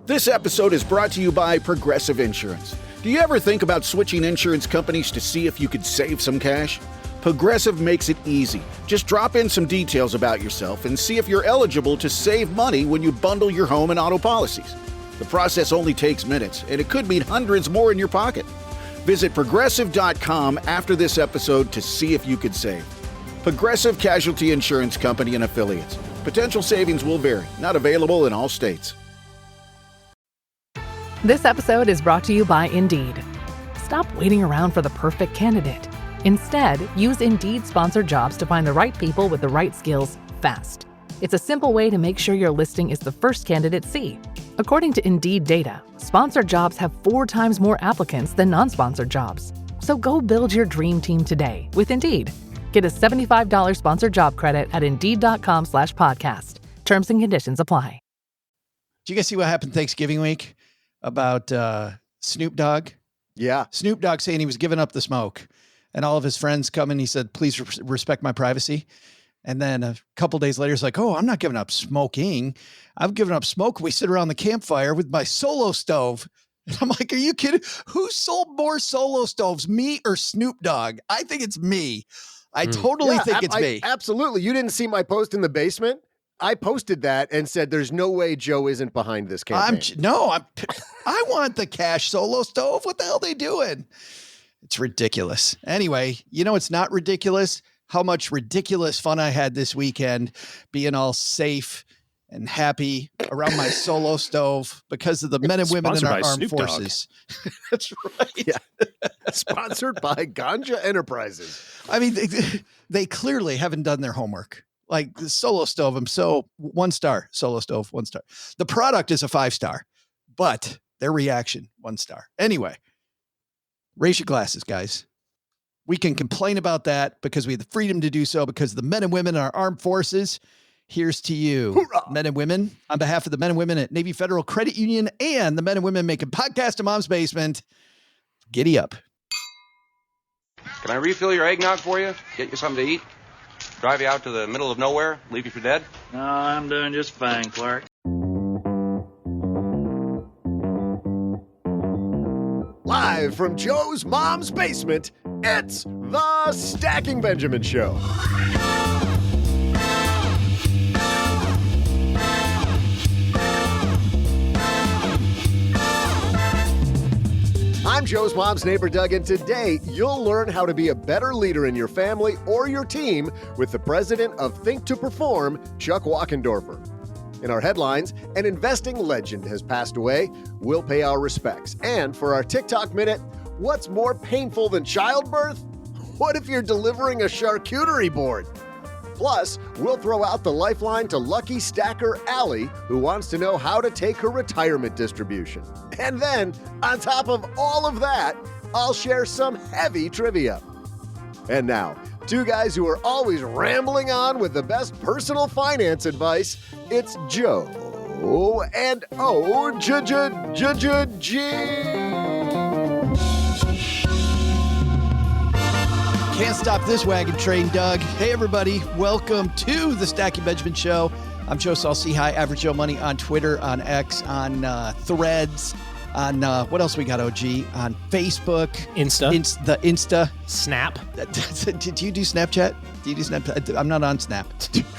This episode is brought to you by Progressive Insurance. Do you ever think about switching insurance companies to see if you could save some cash? Progressive makes it easy. Just drop in some details about yourself and see if you're eligible to save money when you bundle your home and auto policies. The process only takes minutes, and it could mean hundreds more in your pocket. Visit Progressive.com after this episode to see if you could save. Progressive Casualty Insurance Company and Affiliates. Potential savings will vary. Not available in all states. This episode is brought to you by Indeed. Stop waiting around for the perfect candidate. Instead, use Indeed sponsored jobs to find the right people with the right skills fast. It's a simple way to make sure your listing is the first candidates see. According to Indeed data, sponsored jobs have 4 times more applicants than non-sponsored jobs. So go build your dream team today with Indeed. Get a $75 sponsored job credit at Indeed.com/podcast. Terms and conditions apply. Did you guys see what happened Thanksgiving week about Snoop Dogg? Yeah. Snoop Dogg saying he was giving up the smoke. And all of his friends come and he said, please respect my privacy. And then a couple days later, he's like, oh, I'm not giving up smoking. I've given up smoke. We sit around the campfire with my solo stove. And I'm like, are you kidding? Who sold more solo stoves, me or Snoop Dogg? I think it's me. I totally think it's me. Absolutely. You didn't see my post in the basement? I posted that and said, there's no way Joe isn't behind this campaign. I want the cash solo stove. What the hell are they doing? It's ridiculous. Anyway, you know, it's not ridiculous how much ridiculous fun I had this weekend being all safe and happy around my solo stove because of the men and women in our armed forces. That's right. Yeah. Sponsored by Ganja Enterprises. I mean, they clearly haven't done their homework. Like the solo stove, I'm so 1 star, solo stove, 1 star. The product is a 5-star, but their reaction, 1 star. Anyway. Raise your glasses, guys. We can complain about that because we have the freedom to do so because of the men and women in our armed forces. Here's to you, Hoorah! Men and women. On behalf of the men and women at Navy Federal Credit Union and the men and women making podcast in Mom's Basement, giddy up. Can I refill your eggnog for you? Get you something to eat? Drive you out to the middle of nowhere? Leave you for dead? No, I'm doing just fine, Clark. Live from Joe's mom's basement, it's the Stacking Benjamin Show. I'm Joe's mom's neighbor, Doug, and today you'll learn how to be a better leader in your family or your team with the president of Think to Perform, Chuck Wachendorfer. In our headlines, an investing legend has passed away. We'll pay our respects. And for our TikTok minute, what's more painful than childbirth? What if you're delivering a charcuterie board? Plus, we'll throw out the lifeline to lucky stacker Allie, who wants to know how to take her retirement distribution. And then, on top of all of that, I'll share some heavy trivia. And now, 2 guys who are always rambling on with the best personal finance advice. It's Joe and G. Can't stop this wagon train, Doug. Hey, everybody. Welcome to the Stacking Benjamin Show. I'm Joe Saul-Sehy, Average Joe Money on Twitter, on X, on Threads, on what else we got, OG? On Facebook. Insta. Insta. Snap. Do you do Snapchat? Do you do Snapchat? I'm not on Snap.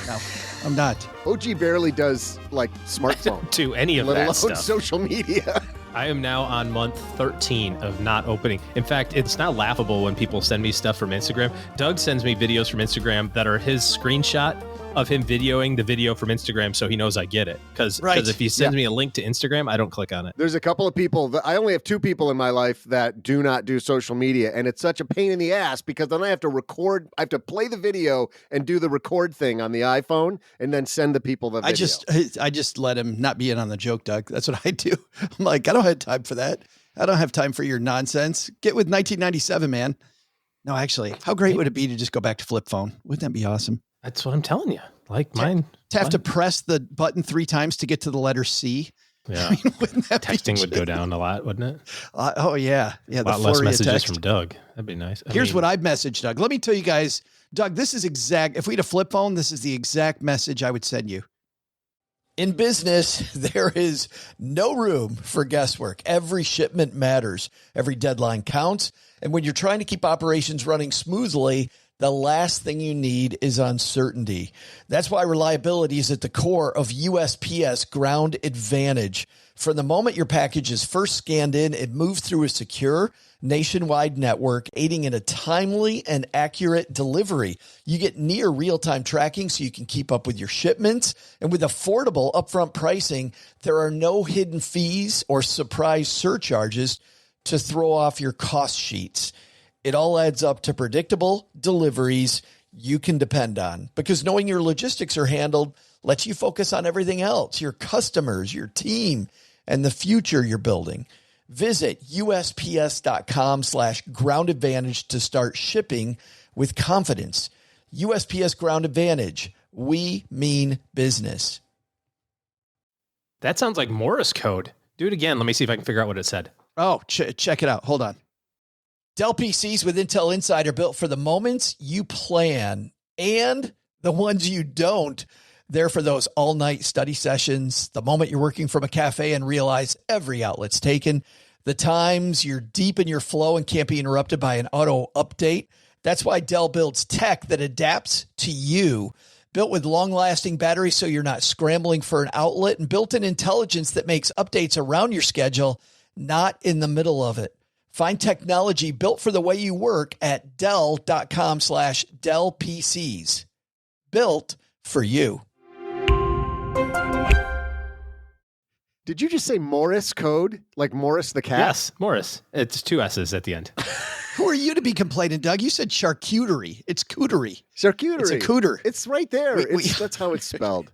No, I'm not. OG barely does, like, smartphone. To any of let that alone stuff. Social media. I am now on month 13 of not opening. In fact, it's not laughable when people send me stuff from Instagram. Doug sends me videos from Instagram that are his screenshot of him videoing the video from Instagram, so he knows I get it. Because if he sends me a link to Instagram, I don't click on it. There's a couple of people I only have 2 people in my life that do not do social media, and it's such a pain in the ass because then I have to record. I have to play the video and do the record thing on the iPhone, and then send the people the video. I just let him not be in on the joke, Doug. That's what I do. I'm like, I don't have time for that. I don't have time for your nonsense. Get with 1997, man. No, actually, how great would it be to just go back to flip phone? Wouldn't that be awesome? That's what I'm telling you. Like mine. To have to press the button 3 times to get to the letter C. Yeah. I mean, texting would go down a lot, wouldn't it? Oh, yeah. Yeah. A lot less messages from Doug. That'd be nice. Here's what I've messaged Doug. Let me tell you guys, Doug, this is exact. If we had a flip phone, this is the exact message I would send you. In business, there is no room for guesswork. Every shipment matters. Every deadline counts. And when you're trying to keep operations running smoothly, the last thing you need is uncertainty. That's why reliability is at the core of USPS Ground Advantage. From the moment your package is first scanned in, it moves through a secure nationwide network, aiding in a timely and accurate delivery. You get near real-time tracking so you can keep up with your shipments. And with affordable upfront pricing, there are no hidden fees or surprise surcharges to throw off your cost sheets. It all adds up to predictable deliveries you can depend on, because knowing your logistics are handled lets you focus on everything else, your customers, your team, and the future you're building. Visit USPS.com/Ground Advantage to start shipping with confidence. USPS Ground Advantage. We mean business. That sounds like Morse code. Do it again. Let me see if I can figure out what it said. Oh, check it out. Hold on. Dell PCs with Intel Inside are built for the moments you plan and the ones you don't. They're for those all-night study sessions, the moment you're working from a cafe and realize every outlet's taken, the times you're deep in your flow and can't be interrupted by an auto update. That's why Dell builds tech that adapts to you. Built with long-lasting batteries so you're not scrambling for an outlet, and built-in intelligence that makes updates around your schedule, not in the middle of it. Find technology built for the way you work at Dell.com/Dell PCs. Built for you. Did you just say Morse code? Like Morris the cat? Yes, Morris. It's 2 S's at the end. Who are you to be complaining, Doug? You said charcuterie. It's cooterie. Charcuterie. It's a cooter. It's right there. That's how it's spelled.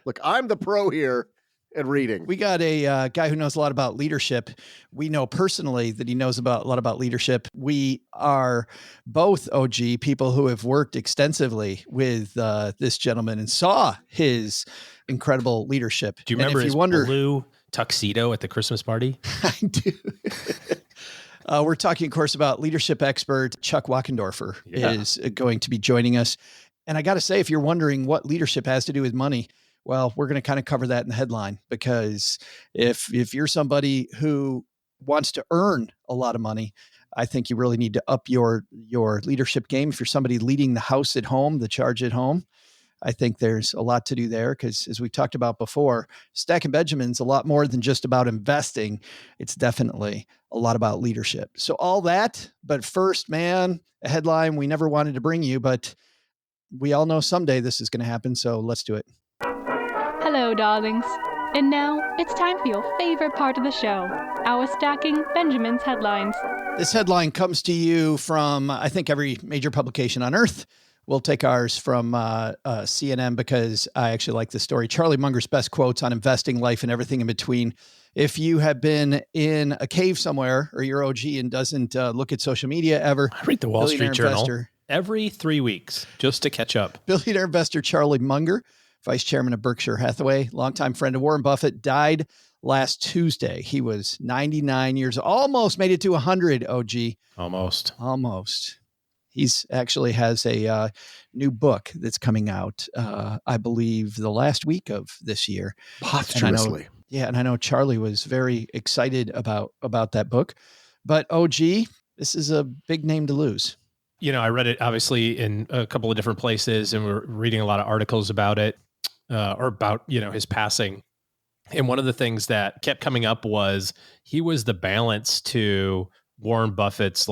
Look, I'm the pro here at reading. We got a guy who knows a lot about leadership. We know personally that he knows a lot about leadership. We are both OG people who have worked extensively with this gentleman and saw his incredible leadership. Do you remember his blue tuxedo at the Christmas party? I do. We're talking, of course, about leadership expert Chuck Wachendorfer is going to be joining us. And I got to say, if you're wondering what leadership has to do with money, well, we're going to kind of cover that in the headline, because if you're somebody who wants to earn a lot of money, I think you really need to up your leadership game. If you're somebody leading the house at home, the charge at home, I think there's a lot to do there, because as we talked about before, Stacking Benjamin's a lot more than just about investing. It's definitely a lot about leadership. So all that, but first, man, a headline we never wanted to bring you, but we all know someday this is going to happen. So let's do it. Hello, darlings. And now it's time for your favorite part of the show, our Stacking Benjamin's headlines. This headline comes to you from, I think, every major publication on earth. We'll take ours from CNN because I actually like this story. Charlie Munger's best quotes on investing, life, and everything in between. If you have been in a cave somewhere, or you're OG and doesn't look at social media ever, I read the Wall Street Journal every 3 weeks just to catch up. Billionaire investor Charlie Munger, vice chairman of Berkshire Hathaway, longtime friend of Warren Buffett, died last Tuesday. He was 99 years old, almost made it to 100, OG. Almost. He's actually has a new book that's coming out, I believe, the last week of this year. Posthumously. And I know Charlie was very excited about that book. But OG, this is a big name to lose. You know, I read it obviously in a couple of different places, and we're reading a lot of articles about it, or about, his passing. And one of the things that kept coming up was he was the balance to Warren Buffett's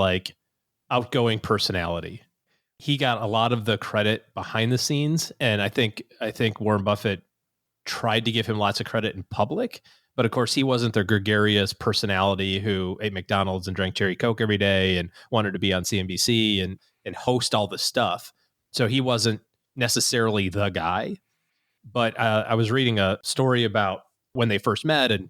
outgoing personality. He got a lot of the credit behind the scenes, and I think Warren Buffett tried to give him lots of credit in public, but of course he wasn't the gregarious personality who ate McDonald's and drank cherry Coke every day and wanted to be on CNBC and host all the stuff. So he wasn't necessarily the guy. But I was reading a story about when they first met, and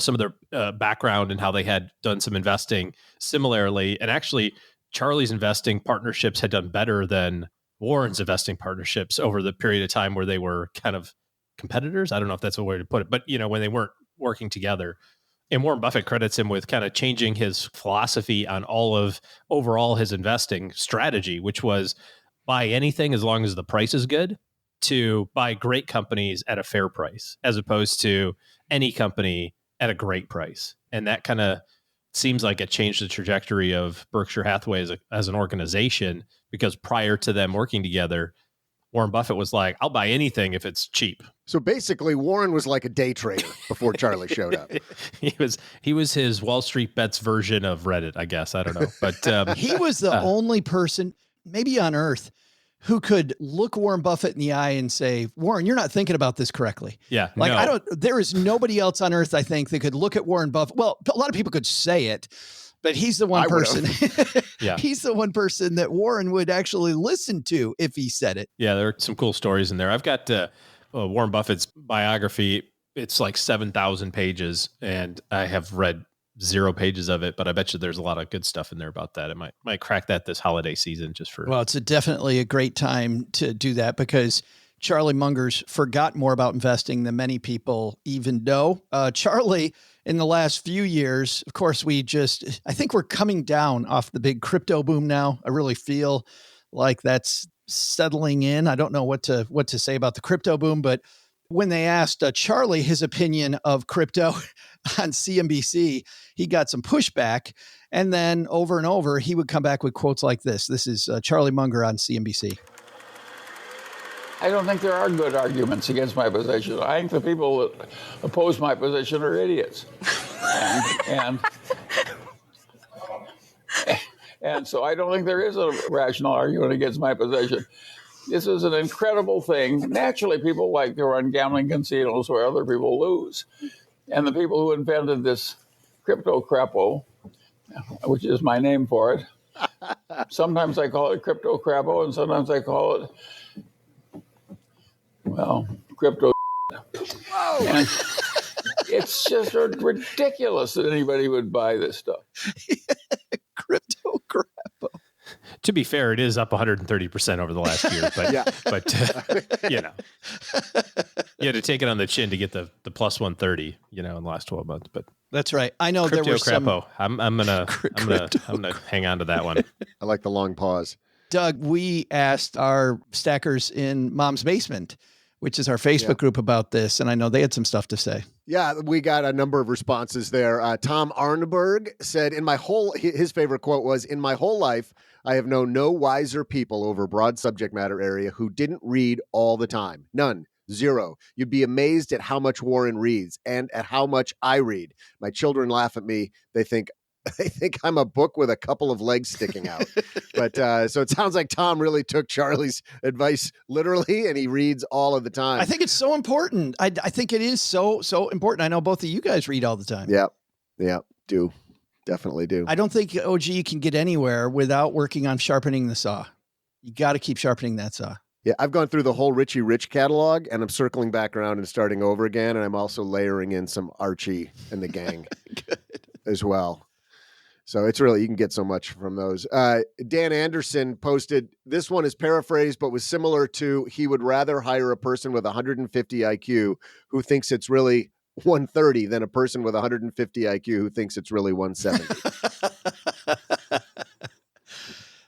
some of their background and how they had done some investing similarly. And actually, Charlie's investing partnerships had done better than Warren's investing partnerships over the period of time where they were kind of competitors. I don't know if that's a way to put it, but when they weren't working together. And Warren Buffett credits him with kind of changing his philosophy on overall his investing strategy, which was buy anything as long as the price is good. to buy great companies at a fair price as opposed to any company at a great price. And that kind of seems like it changed the trajectory of Berkshire Hathaway as an organization, because prior to them working together, Warren Buffett was like, I'll buy anything if it's cheap. So basically, Warren was like a day trader before Charlie showed up. He was his Wall Street Bets version of Reddit, I guess. I don't know. But he was the only person, maybe on earth, who could look Warren Buffett in the eye and say, Warren, you're not thinking about this correctly. Yeah. Like, there is nobody else on earth, I think, that could look at Warren Buffett. Well, a lot of people could say it, but he's the one person. Yeah. He's the one person that Warren would actually listen to if he said it. Yeah. There are some cool stories in there. I've got Warren Buffett's biography. It's like 7,000 pages, and I have read 0 pages of it, but I bet you there's a lot of good stuff in there about that. It might crack that this holiday season just for. Well, it's definitely a great time to do that, because Charlie Munger's forgot more about investing than many people even know. Charlie, in the last few years, of course, I think we're coming down off the big crypto boom now. I really feel like that's settling in. I don't know what to say about the crypto boom, but when they asked Charlie his opinion of crypto on CNBC, he got some pushback. And then over and over, he would come back with quotes like this. This is Charlie Munger on CNBC. I don't think there are good arguments against my position. I think the people that oppose my position are idiots. And so I don't think there is a rational argument against my position. This is an incredible thing. Naturally, people like to run gambling casinos where other people lose. And the people who invented this crypto crapo, which is my name for it, sometimes I call it crypto crapo, and sometimes I call it, crypto. Whoa. And it's just ridiculous that anybody would buy this stuff. Crypto crapo. To be fair, it is up 130% over the last year, but you had to take it on the chin to get the plus 130, in the last 12 months. But that's right. I know crypto there was crapo. I'm gonna hang on to that one. I like the long pause. Doug, we asked our stackers in Mom's Basement, which is our Facebook group, about this, and I know they had some stuff to say. Yeah, we got a number of responses there. Tom Arnberg said, his favorite quote was, "In my whole life, I have known no wiser people over a broad subject matter area who didn't read all the time. None. Zero. You'd be amazed at how much Warren reads and at how much I read. My children laugh at me. They think I'm a book with a couple of legs sticking out." But so it sounds like Tom really took Charlie's advice literally, and he reads all of the time. I think it's so important. I think it is so important. I know both of you guys read all the time. Yeah, do. Definitely do. I don't think OG can get anywhere without working on sharpening the saw. You got to keep sharpening that saw. Yeah, I've gone through the whole Richie Rich catalog, and I'm circling back around and starting over again, and I'm also layering in some Archie and the gang as well. So it's really, you can get so much from those. Dan Anderson posted, this one is paraphrased, but was similar to, he would rather hire a person with 150 IQ who thinks it's really 130 than a person with 150 IQ who thinks it's really 170.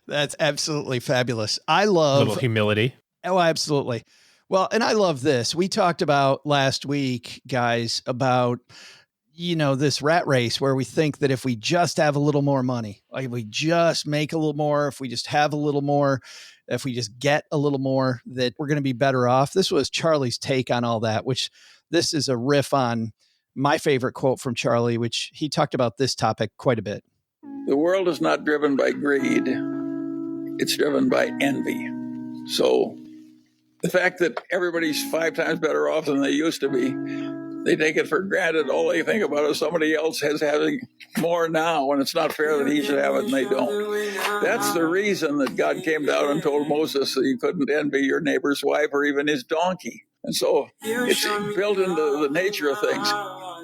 That's absolutely fabulous. I love a little humility. Oh, absolutely. Well, and I love this. We talked about last week, guys, about this rat race where we think that if we just have a little more money, like if we just make a little more, if we just have a little more, if we just get a little more, that we're going to be better off. This was Charlie's take on all that, which this is a riff on my favorite quote from Charlie, which he talked about this topic quite a bit. The world is not driven by greed. It's driven by envy. So the fact that everybody's 5 times better off than they used to be, they take it for granted. All they think about is somebody else having more now, and it's not fair that he should have it and they don't. That's the reason that God came down and told Moses that you couldn't envy your neighbor's wife or even his donkey. And so it's built into the nature of things.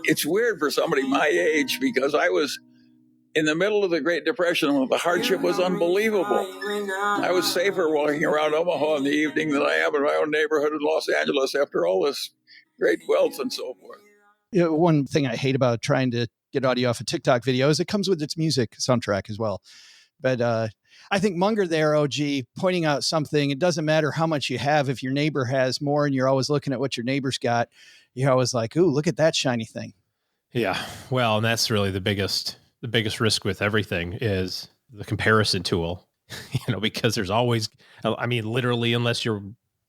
It's weird for somebody my age, because I was in the middle of the Great Depression when the hardship was unbelievable. I was safer walking around Omaha in the evening than I am in my own neighborhood in Los Angeles after all this great wealth and so forth. One thing I hate about trying to get audio off a TikTok video is it comes with its music soundtrack as well. But I think Munger there, OG, pointing out something. It doesn't matter how much you have. If your neighbor has more and you're always looking at what your neighbor's got, you're always like, ooh, look at that shiny thing. Yeah. Well, and that's really the biggest risk with everything is the comparison tool, because there's always, literally, unless you're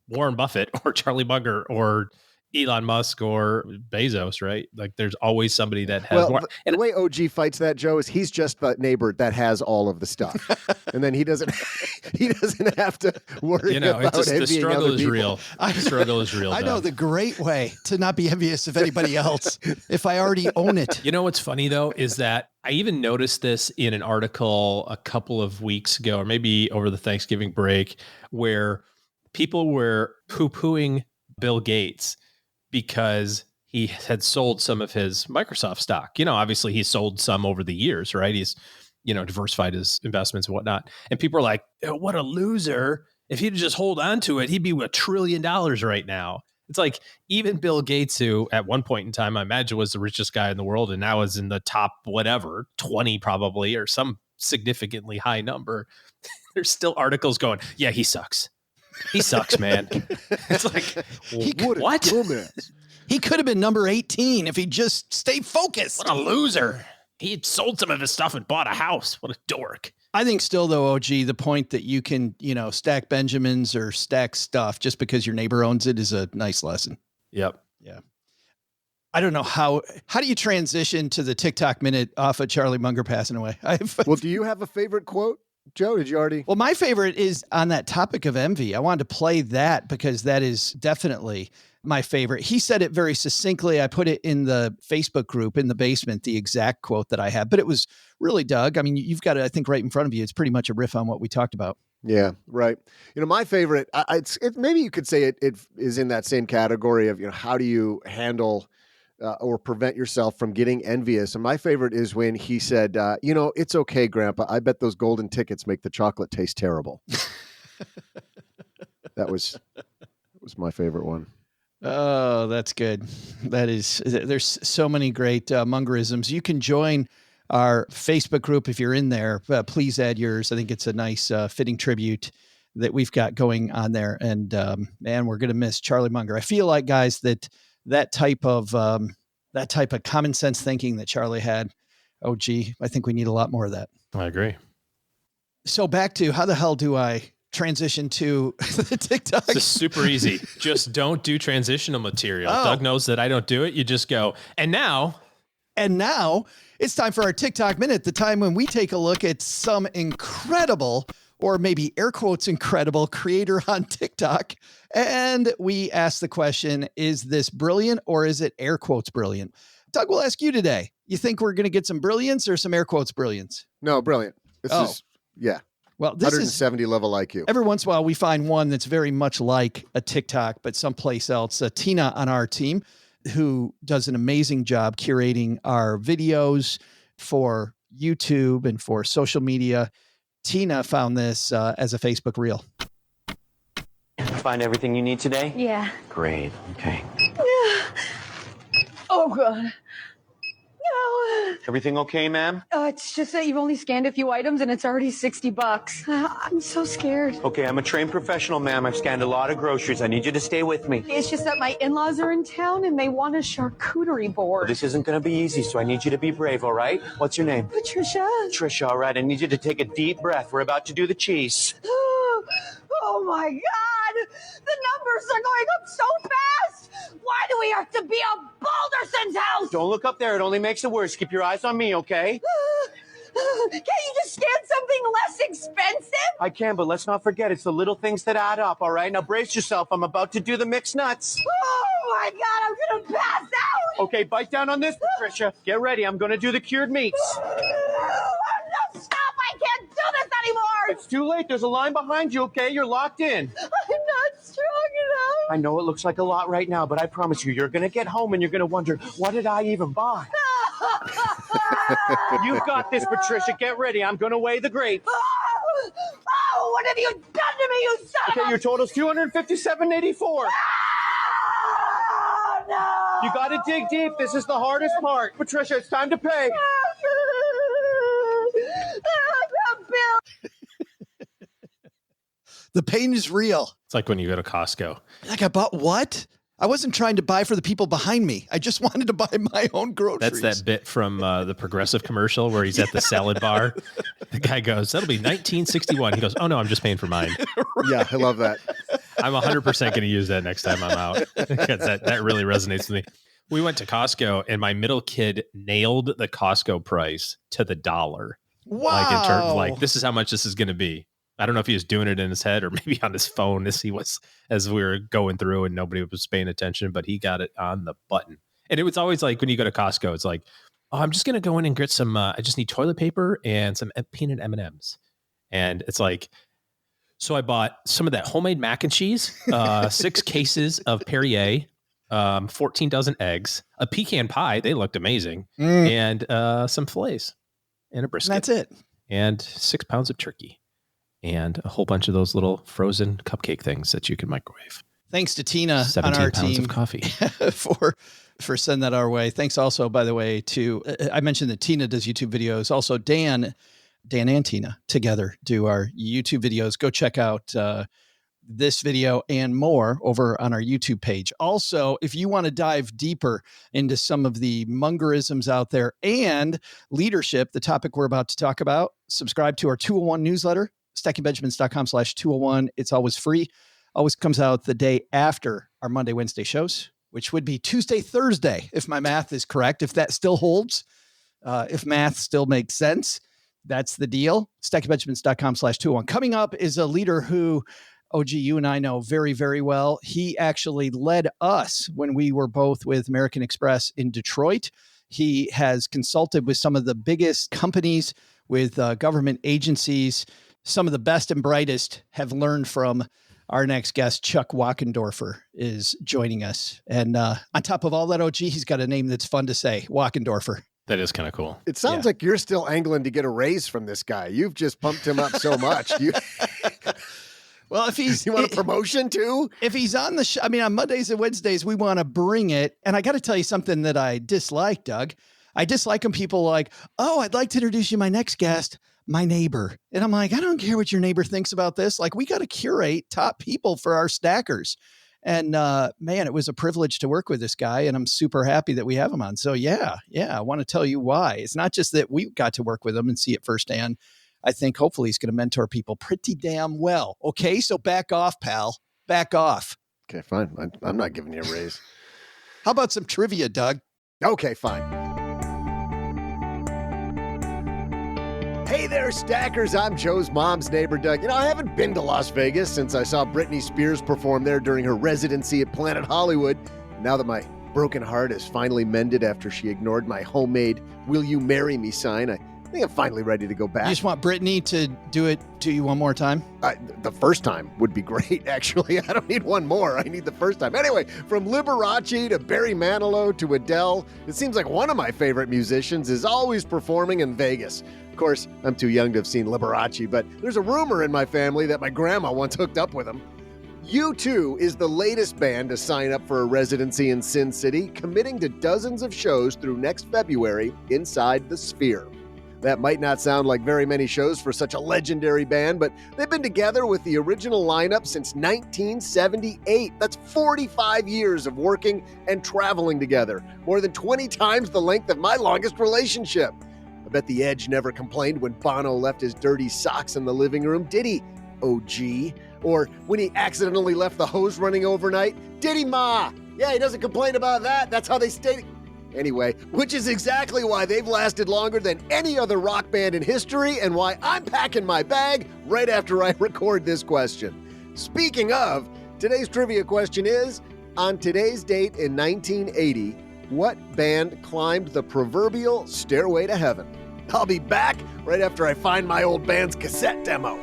Warren Buffett or Charlie Munger or Elon Musk or Bezos, right? Like there's always somebody that has more. And the way OG fights that, Joe, is he's just the neighbor that has all of the stuff. And then he doesn't have to worry about the struggle is people. real. The struggle is real. I know the great way to not be envious of anybody else if I already own it. You know what's funny though is that I even noticed this in an article a couple of weeks ago, or maybe over the Thanksgiving break, where people were poo-pooing Bill Gates because he had sold some of his Microsoft stock. Obviously he's sold some over the years, right? He's, diversified his investments and whatnot. And people are like, oh, what a loser. If he'd just hold on to it, he'd be $1 trillion right now. It's like even Bill Gates, who at one point in time, I imagine was the richest guy in the world and now is in the top, 20 probably, or some significantly high number. There's still articles going, yeah, he sucks. He sucks, man. It's like, what? He could have been number 18 if he just stayed focused. What a loser. He had sold some of his stuff and bought a house. What a dork. I think still, though, OG, the point that you can, stack Benjamins or stack stuff just because your neighbor owns it is a nice lesson. Yep. Yeah. I don't know how do you transition to the TikTok minute off of Charlie Munger passing away? Well, do you have a favorite quote? Joe, did you already? Well, my favorite is on that topic of envy. I wanted to play that because that is definitely my favorite. He said it very succinctly. I put it in the Facebook group in the basement, the exact quote that I have, but it was really, Doug, you've got it, I think, right in front of you. It's pretty much a riff on what we talked about. Yeah, right. My favorite, maybe you could say it is in that same category of, how do you handle or prevent yourself from getting envious. And my favorite is when he said, it's okay, Grandpa. I bet those golden tickets make the chocolate taste terrible. That was my favorite one. Oh, that's good. There's so many great Mungerisms. You can join our Facebook group if you're in there. Please add yours. I think it's a nice fitting tribute that we've got going on there. And man, we're going to miss Charlie Munger. I feel like, guys, that type of common sense thinking that Charlie had, I think we need a lot more of that. I agree. So back to how the hell do I transition to the TikTok? It's super easy. Just don't do transitional material. Oh. Doug knows that I don't do it. You just go, and now it's time for our TikTok minute, the time when we take a look at some incredible, or maybe air quotes incredible, creator on TikTok. And we ask the question, is this brilliant or is it air quotes brilliant? Doug, we'll ask you today. You think we're going to get some brilliance or some air quotes brilliance? No, brilliant. This is, yeah. Well, this 170 level IQ. Every once in a while, we find one that's very much like a TikTok, but someplace else. Tina on our team, who does an amazing job curating our videos for YouTube and for social media. Tina found this as a Facebook reel. Find everything you need today? Yeah. Great. Okay. Oh, God. No. Everything okay, ma'am? It's just that you've only scanned a few items and it's already $60. I'm so scared. Okay, I'm a trained professional, ma'am. I've scanned a lot of groceries. I need you to stay with me. It's just that my in-laws are in town and they want a charcuterie board. This isn't going to be easy, so I need you to be brave, all right? What's your name? Patricia. Trisha, all right. I need you to take a deep breath. We're about to do the cheese. Oh, my God. The numbers are going up so fast. Why do we have to be at Balderson's house? Don't look up there. It only makes it worse. Keep your eyes on me, okay? Can't you just scan something less expensive? I can, but let's not forget, it's the little things that add up, all right? Now brace yourself. I'm about to do the mixed nuts. Oh, my God. I'm going to pass out. Okay, bite down on this, Patricia. Get ready. I'm going to do the cured meats. No, stop. I can't do this anymore. It's too late. There's a line behind you, okay? You're locked in. I'm not strong enough. I know it looks like a lot right now, but I promise you, you're going to get home and you're going to wonder, what did I even buy? You've got this, Patricia. Get ready. I'm going to weigh the grapes. Oh, what have you done to me, you son of a... Okay, your total's $257.84. Oh, no. You got to dig deep. This is the hardest part. Patricia, it's time to pay. The pain is real. It's like when you go to Costco. Like, I bought what? I wasn't trying to buy for the people behind me. I just wanted to buy my own groceries. That's that bit from the Progressive commercial where he's at the salad bar. The guy goes, that'll be $19.61. He goes, oh no, I'm just paying for mine. Yeah, I love that. I'm 100% going to use that next time I'm out because that really resonates with me. We went to Costco and my middle kid nailed the Costco price to the dollar. Wow. Like in terms of like, this is how much this is going to be. I don't know if he was doing it in his head or maybe on his phone as we were going through and nobody was paying attention, but he got it on the button. And it was always like when you go to Costco, it's like, oh, I'm just going to go in and get some, I just need toilet paper and some peanut M&Ms. And it's like, so I bought some of that homemade mac and cheese, 6 cases of Perrier, 14 dozen eggs, a pecan pie. They looked amazing. And some fillets and a brisket. That's it. And 6 pounds of turkey. And a whole bunch of those little frozen cupcake things that you can microwave. Thanks to Tina 17 on our pounds team of coffee for sending that our way. Thanks also, by the way, to I mentioned that Tina does YouTube videos. Also, Dan and Tina together do our YouTube videos. Go check out this video and more over on our YouTube page. Also, if you want to dive deeper into some of the Mungerisms out there and leadership, the topic we're about to talk about, subscribe to our 201 newsletter. StackingBenjamins.com/201. It's always free. Always comes out the day after our Monday, Wednesday shows, which would be Tuesday, Thursday, if my math is correct. If that still holds, if math still makes sense, that's the deal. StackingBenjamins.com/201. Coming up is a leader who, OG, you and I know very, very well. He actually led us when we were both with American Express in Detroit. He has consulted with some of the biggest companies, with government agencies. Some of the best and brightest have learned from our next guest. Chuck Wachendorfer is joining us. And on top of all that, OG, he's got a name that's fun to say, Wachendorfer. That is kind of cool. It sounds like you're still angling to get a raise from this guy. You've just pumped him up so much. Well, if he's... You want a promotion too? If he's on the show, I mean, on Mondays and Wednesdays, we want to bring it. And I got to tell you something that I dislike, Doug. I dislike when people like, oh, I'd like to introduce you to my next guest, my neighbor. And I'm like, I don't care what your neighbor thinks about this. Like, we got to curate top people for our stackers. And man, it was a privilege to work with this guy. And I'm super happy that we have him on. So yeah, I want to tell you why. It's not just that we got to work with him and see it firsthand. I think hopefully he's going to mentor people pretty damn well. Okay, so back off, pal. Back off. Okay, fine. I'm not giving you a raise. How about some trivia, Doug? Okay, fine. Hey there, stackers. I'm Joe's mom's neighbor, Doug. I haven't been to Las Vegas since I saw Britney Spears perform there during her residency at Planet Hollywood. Now that my broken heart is finally mended after she ignored my homemade "Will you marry me" sign, I think I'm finally ready to go back. You just want Britney to do it to you one more time? The first time would be great, actually. I don't need one more. I need the first time. Anyway, from Liberace to Barry Manilow to Adele, it seems like one of my favorite musicians is always performing in Vegas. Of course, I'm too young to have seen Liberace, but there's a rumor in my family that my grandma once hooked up with him. U2 is the latest band to sign up for a residency in Sin City, committing to dozens of shows through next February inside the Sphere. That might not sound like very many shows for such a legendary band, but they've been together with the original lineup since 1978. That's 45 years of working and traveling together, more than 20 times the length of my longest relationship. I bet the Edge never complained when Bono left his dirty socks in the living room, did he, OG? Or when he accidentally left the hose running overnight, did he, Ma? Yeah, he doesn't complain about that. That's how they stay. Anyway, which is exactly why they've lasted longer than any other rock band in history and why I'm packing my bag right after I record this question. Speaking of, today's trivia question is, on today's date in 1980, what band climbed the proverbial stairway to heaven? I'll be back right after I find my old band's cassette demo.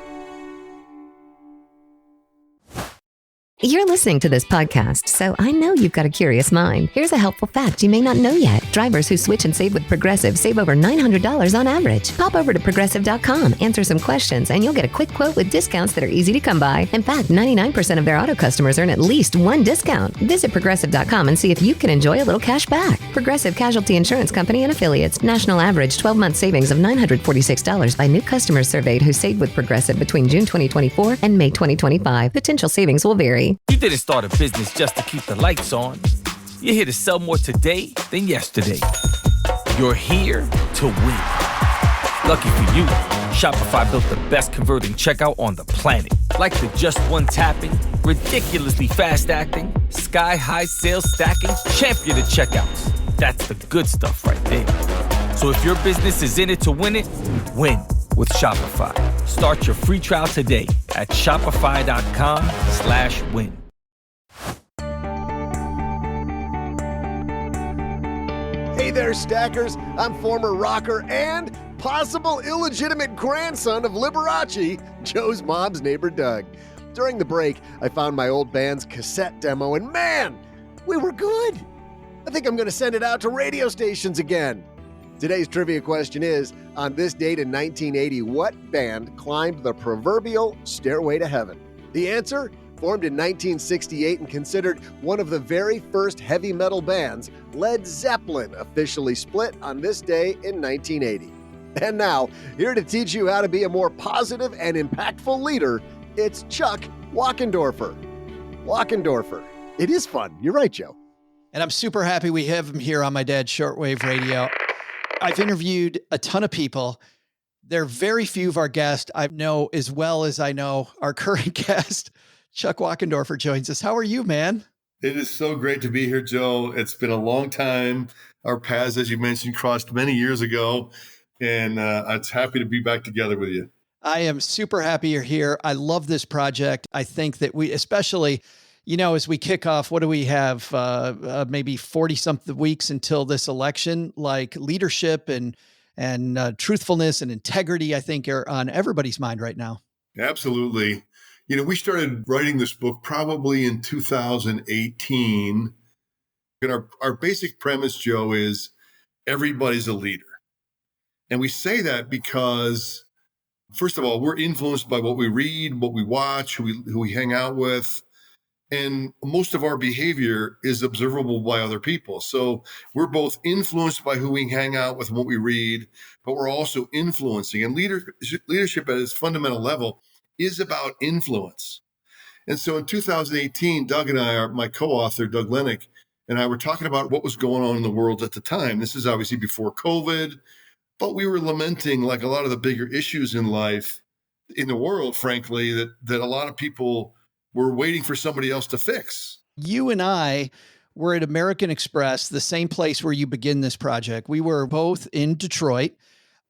You're listening to this podcast, so I know you've got a curious mind. Here's a helpful fact you may not know yet. Drivers who switch and save with Progressive save over $900 on average. Pop over to Progressive.com, answer some questions, and you'll get a quick quote with discounts that are easy to come by. In fact, 99% of their auto customers earn at least one discount. Visit Progressive.com and see if you can enjoy a little cash back. Progressive Casualty Insurance Company and Affiliates. National average 12-month savings of $946 by new customers surveyed who saved with Progressive between June 2024 and May 2025. Potential savings will vary. You didn't start a business just to keep the lights on. You're here to sell more today than yesterday. You're here to win. Lucky for you, Shopify built the best converting checkout on the planet. Like the just one tapping, ridiculously fast acting, sky-high sales stacking, champion of checkouts. That's the good stuff right there. So if your business is in it to win it, win with Shopify. Start your free trial today at shopify.com/win. Hey there, Stackers. I'm former rocker and possible illegitimate grandson of Liberace, Joe's mom's neighbor, Doug. During the break, I found my old band's cassette demo, and man, we were good. I think I'm going to send it out to radio stations again. Today's trivia question is, on this date in 1980, what band climbed the proverbial stairway to heaven? The answer? Formed in 1968 and considered one of the very first heavy metal bands, Led Zeppelin officially split on this day in 1980. And now, here to teach you how to be a more positive and impactful leader, it's Chuck Wachendorfer. Wachendorfer. It is fun. You're right, Joe. And I'm super happy we have him here on my dad's shortwave radio. I've interviewed a ton of people. There are very few of our guests I know as well as I know our current guest. Chuck Wachendorfer joins us. How are you, man? It is so great to be here, Joe. It's been a long time. Our paths, as you mentioned, crossed many years ago, and it's happy to be back together with you. I am super happy you're here. I love this project. I think that we, especially, as we kick off, what do we have? Maybe 40-something weeks until this election, like leadership and truthfulness and integrity, I think, are on everybody's mind right now. Absolutely. We started writing this book probably in 2018. And our basic premise, Joe, is everybody's a leader. And we say that because, first of all, we're influenced by what we read, what we watch, who we hang out with. And most of our behavior is observable by other people. So we're both influenced by who we hang out with and what we read, but we're also influencing. And leadership at its fundamental level is about influence. And so in 2018, Doug and I, my co-author, Doug Lennick, and I were talking about what was going on in the world at the time. This is obviously before COVID, but we were lamenting, like a lot of the bigger issues in life, in the world, frankly, that a lot of people were waiting for somebody else to fix. You and I were at American Express, the same place where you begin this project. We were both in Detroit.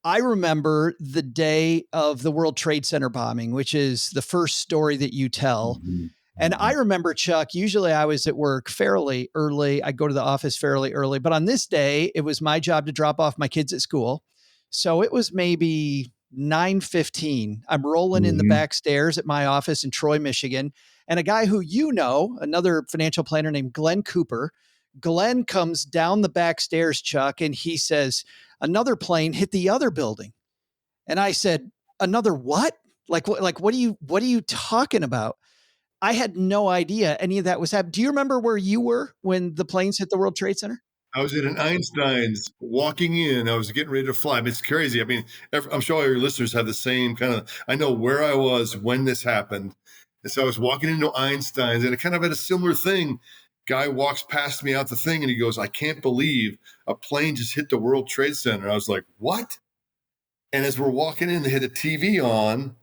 I remember the day of the World Trade Center bombing, which is the first story that you tell. Mm-hmm. And I remember, Chuck, usually I was at work fairly early. I'd go to the office fairly early. But on this day, it was my job to drop off my kids at school. So it was maybe 9:15. I'm rolling in the back stairs at my office in Troy, Michigan. And a guy who another financial planner named Glenn Cooper, Glenn comes down the back stairs, Chuck, and he says, another plane hit the other building. And I said, another what? Like what are you talking about? I had no idea any of that was happening. Do you remember where you were when the planes hit the World Trade Center? I was at an Einstein's walking in. I was getting ready to fly. I mean, it's crazy. I mean, I'm sure all your listeners have the same kind of, I know where I was when this happened. And so I was walking into Einstein's and it kind of had a similar thing. Guy walks past me out the thing and he goes, I can't believe a plane just hit the World Trade Center. I was like, what? And as we're walking in, they had a TV on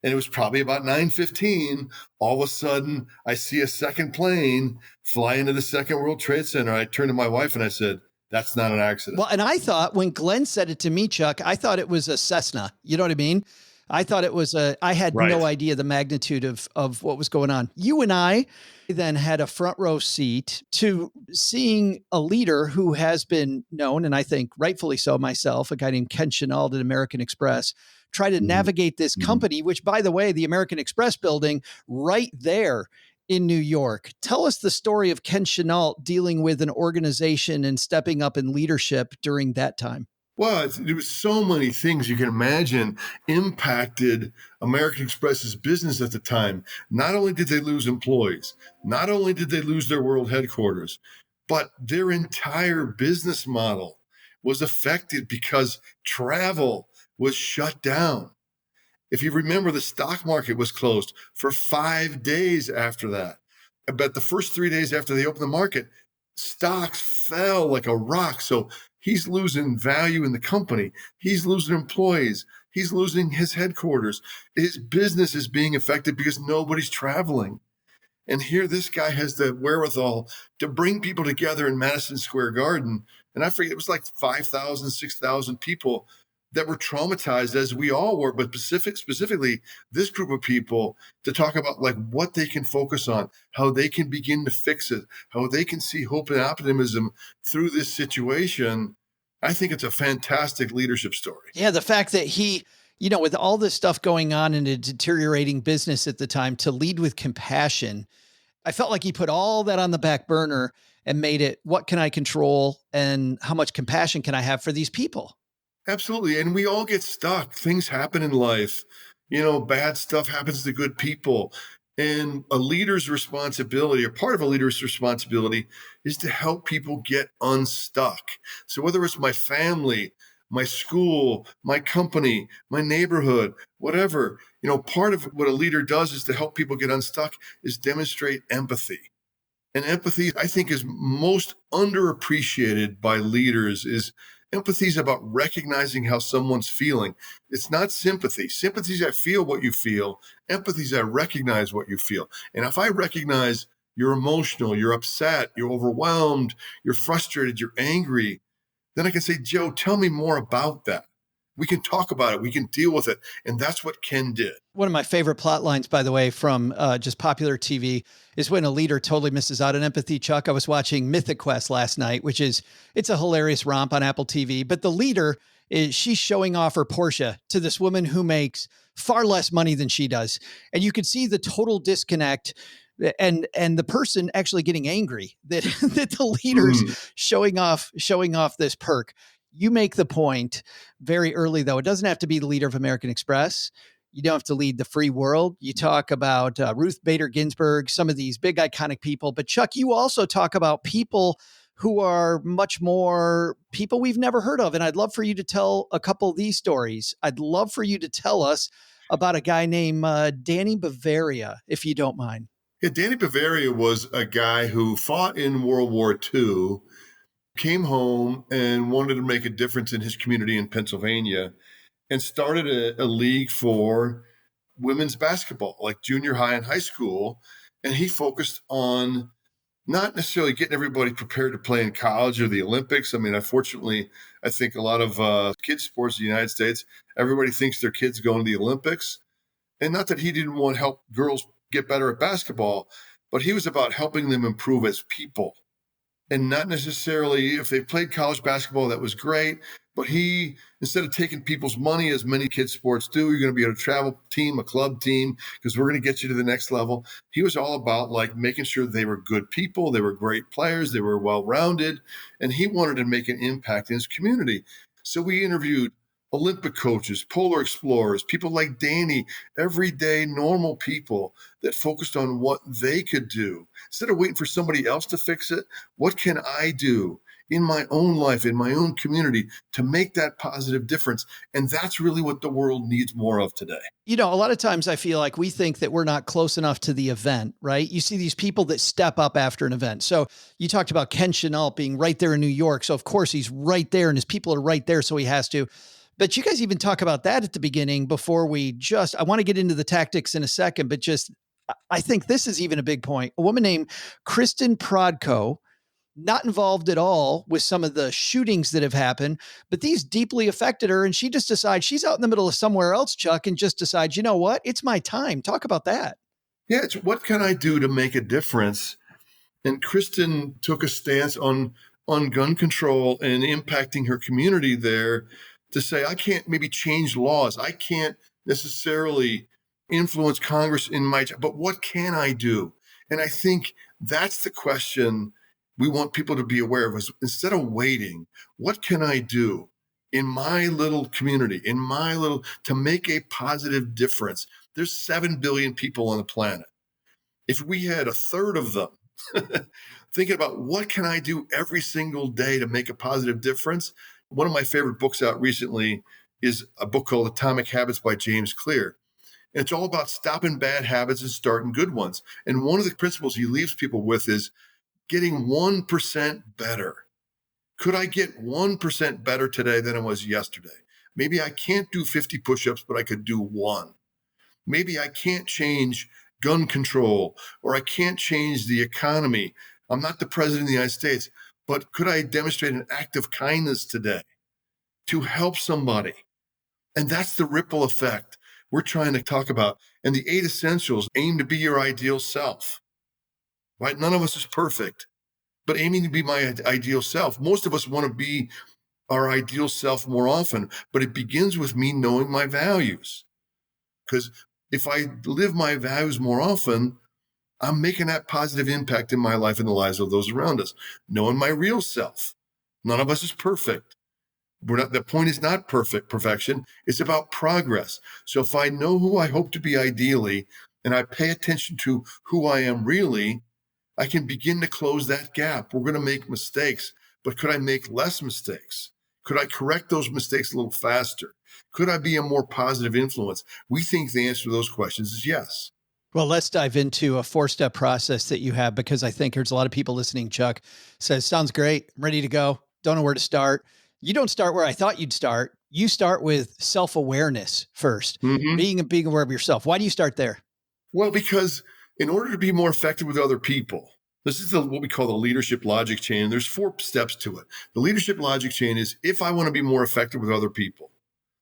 and it was probably about 9:15. All of a sudden, I see a second plane fly into the second World Trade Center. I turned to my wife and I said, that's not an accident. Well, and I thought when Glenn said it to me, Chuck, I thought it was a Cessna. You know what I mean? I thought it was I had no idea the magnitude of what was going on. You and I then had a front row seat to seeing a leader who has been known, and I think rightfully so myself, a guy named Ken Chenault at American Express, try to navigate this company, which, by the way, the American Express building right there in New York. Tell us the story of Ken Chenault dealing with an organization and stepping up in leadership during that time. Well, there was so many things you can imagine impacted American Express's business at the time. Not only did they lose employees, not only did they lose their world headquarters, but their entire business model was affected because travel was shut down. If you remember, the stock market was closed for 5 days after that. But the first 3 days after they opened the market, stocks fell like a rock. So he's losing value in the company. He's losing employees. He's losing his headquarters. His business is being affected because nobody's traveling. And here this guy has the wherewithal to bring people together in Madison Square Garden. And I forget, it was like 5,000, 6,000 people that were traumatized, as we all were, but specifically this group of people, to talk about like what they can focus on, how they can begin to fix it, how they can see hope and optimism through this situation. I think it's a fantastic leadership story. Yeah, the fact that he, with all this stuff going on in a deteriorating business at the time, to lead with compassion, I felt like he put all that on the back burner and made it, what can I control and how much compassion can I have for these people? Absolutely. And we all get stuck. Things happen in life. Bad stuff happens to good people. And a leader's responsibility, or part of a leader's responsibility, is to help people get unstuck. So whether it's my family, my school, my company, my neighborhood, whatever, part of what a leader does is to help people get unstuck is demonstrate empathy. And empathy, I think, is most underappreciated by leaders. Empathy is about recognizing how someone's feeling. It's not sympathy. Sympathy is I feel what you feel. Empathy is I recognize what you feel. And if I recognize you're emotional, you're upset, you're overwhelmed, you're frustrated, you're angry, then I can say, Joe, tell me more about that. We can talk about it. We can deal with it. And that's what Ken did. One of my favorite plot lines, by the way, from just popular TV is when a leader totally misses out on empathy. Chuck, I was watching Mythic Quest last night, it's a hilarious romp on Apple TV. But the leader she's showing off her Porsche to this woman who makes far less money than she does. And you could see the total disconnect and the person actually getting angry that the leader's showing off this perk. You make the point very early, though. It doesn't have to be the leader of American Express. You don't have to lead the free world. You talk about Ruth Bader Ginsburg, some of these big iconic people. But Chuck, you also talk about people who are much more people we've never heard of. And I'd love for you to tell a couple of these stories. I'd love for you to tell us about a guy named Danny Bavaria, if you don't mind. Yeah, Danny Bavaria was a guy who fought in World War II, came home and wanted to make a difference in his community in Pennsylvania, and started a league for women's basketball, like junior high and high school. And he focused on not necessarily getting everybody prepared to play in college or the Olympics. I mean, unfortunately, I think a lot of kids sports in the United States, everybody thinks their kids going to the Olympics. And not that he didn't want to help girls get better at basketball, but he was about helping them improve as people. And not necessarily, if they played college basketball, that was great. But he, instead of taking people's money, as many kids sports do, you're going to be on a travel team, a club team, because we're going to get you to the next level. He was all about like making sure they were good people. They were great players. They were well-rounded. And he wanted to make an impact in his community. So we interviewed Olympic coaches, polar explorers, people like Danny, everyday normal people that focused on what they could do. Instead of waiting for somebody else to fix it, what can I do in my own life, in my own community to make that positive difference? And that's really what the world needs more of today. A lot of times I feel like we think that we're not close enough to the event, right? You see these people that step up after an event. So you talked about Ken Chenault being right there in New York. So of course he's right there and his people are right there. So he has to. But you guys even talk about that at the beginning before I want to get into the tactics in a second, but I think this is even a big point. A woman named Kristen Prodko, not involved at all with some of the shootings that have happened, but these deeply affected her. And she just decides she's out in the middle of somewhere else, Chuck, and just decides, you know what? It's my time. Talk about that. Yeah, it's what can I do to make a difference? And Kristen took a stance on gun control and impacting her community there to say, I can't maybe change laws. I can't necessarily influence Congress in my job, but what can I do? And I think that's the question we want people to be aware of is instead of waiting, what can I do in my little community, to make a positive difference? There's 7 billion people on the planet. If we had a third of them thinking about what can I do every single day to make a positive difference? One of my favorite books out recently is a book called Atomic Habits by James Clear. And it's all about stopping bad habits and starting good ones. And one of the principles he leaves people with is getting 1% better. Could I get 1% better today than I was yesterday? Maybe I can't do 50 push-ups, but I could do one. Maybe I can't change gun control, or I can't change the economy. I'm not the president of the United States, but could I demonstrate an act of kindness today to help somebody? And that's the ripple effect we're trying to talk about. And the 8 essentials aim to be your ideal self, right? None of us is perfect, but aiming to be my ideal self. Most of us want to be our ideal self more often, but it begins with me knowing my values. Because if I live my values more often, I'm making that positive impact in my life and the lives of those around us. Knowing my real self. None of us is perfect. The point is not perfection. It's about progress. So if I know who I hope to be ideally, and I pay attention to who I am really, I can begin to close that gap. We're going to make mistakes, but could I make less mistakes? Could I correct those mistakes a little faster? Could I be a more positive influence? We think the answer to those questions is yes. Well, let's dive into a 4-step process that you have, because I think there's a lot of people listening. Chuck says, sounds great. I'm ready to go. Don't know where to start. You don't start where I thought you'd start. You start with self-awareness first, being aware of yourself. Why do you start there? Well, because in order to be more effective with other people, this is what we call the leadership logic chain. There's 4 steps to it. The leadership logic chain is, if I want to be more effective with other people,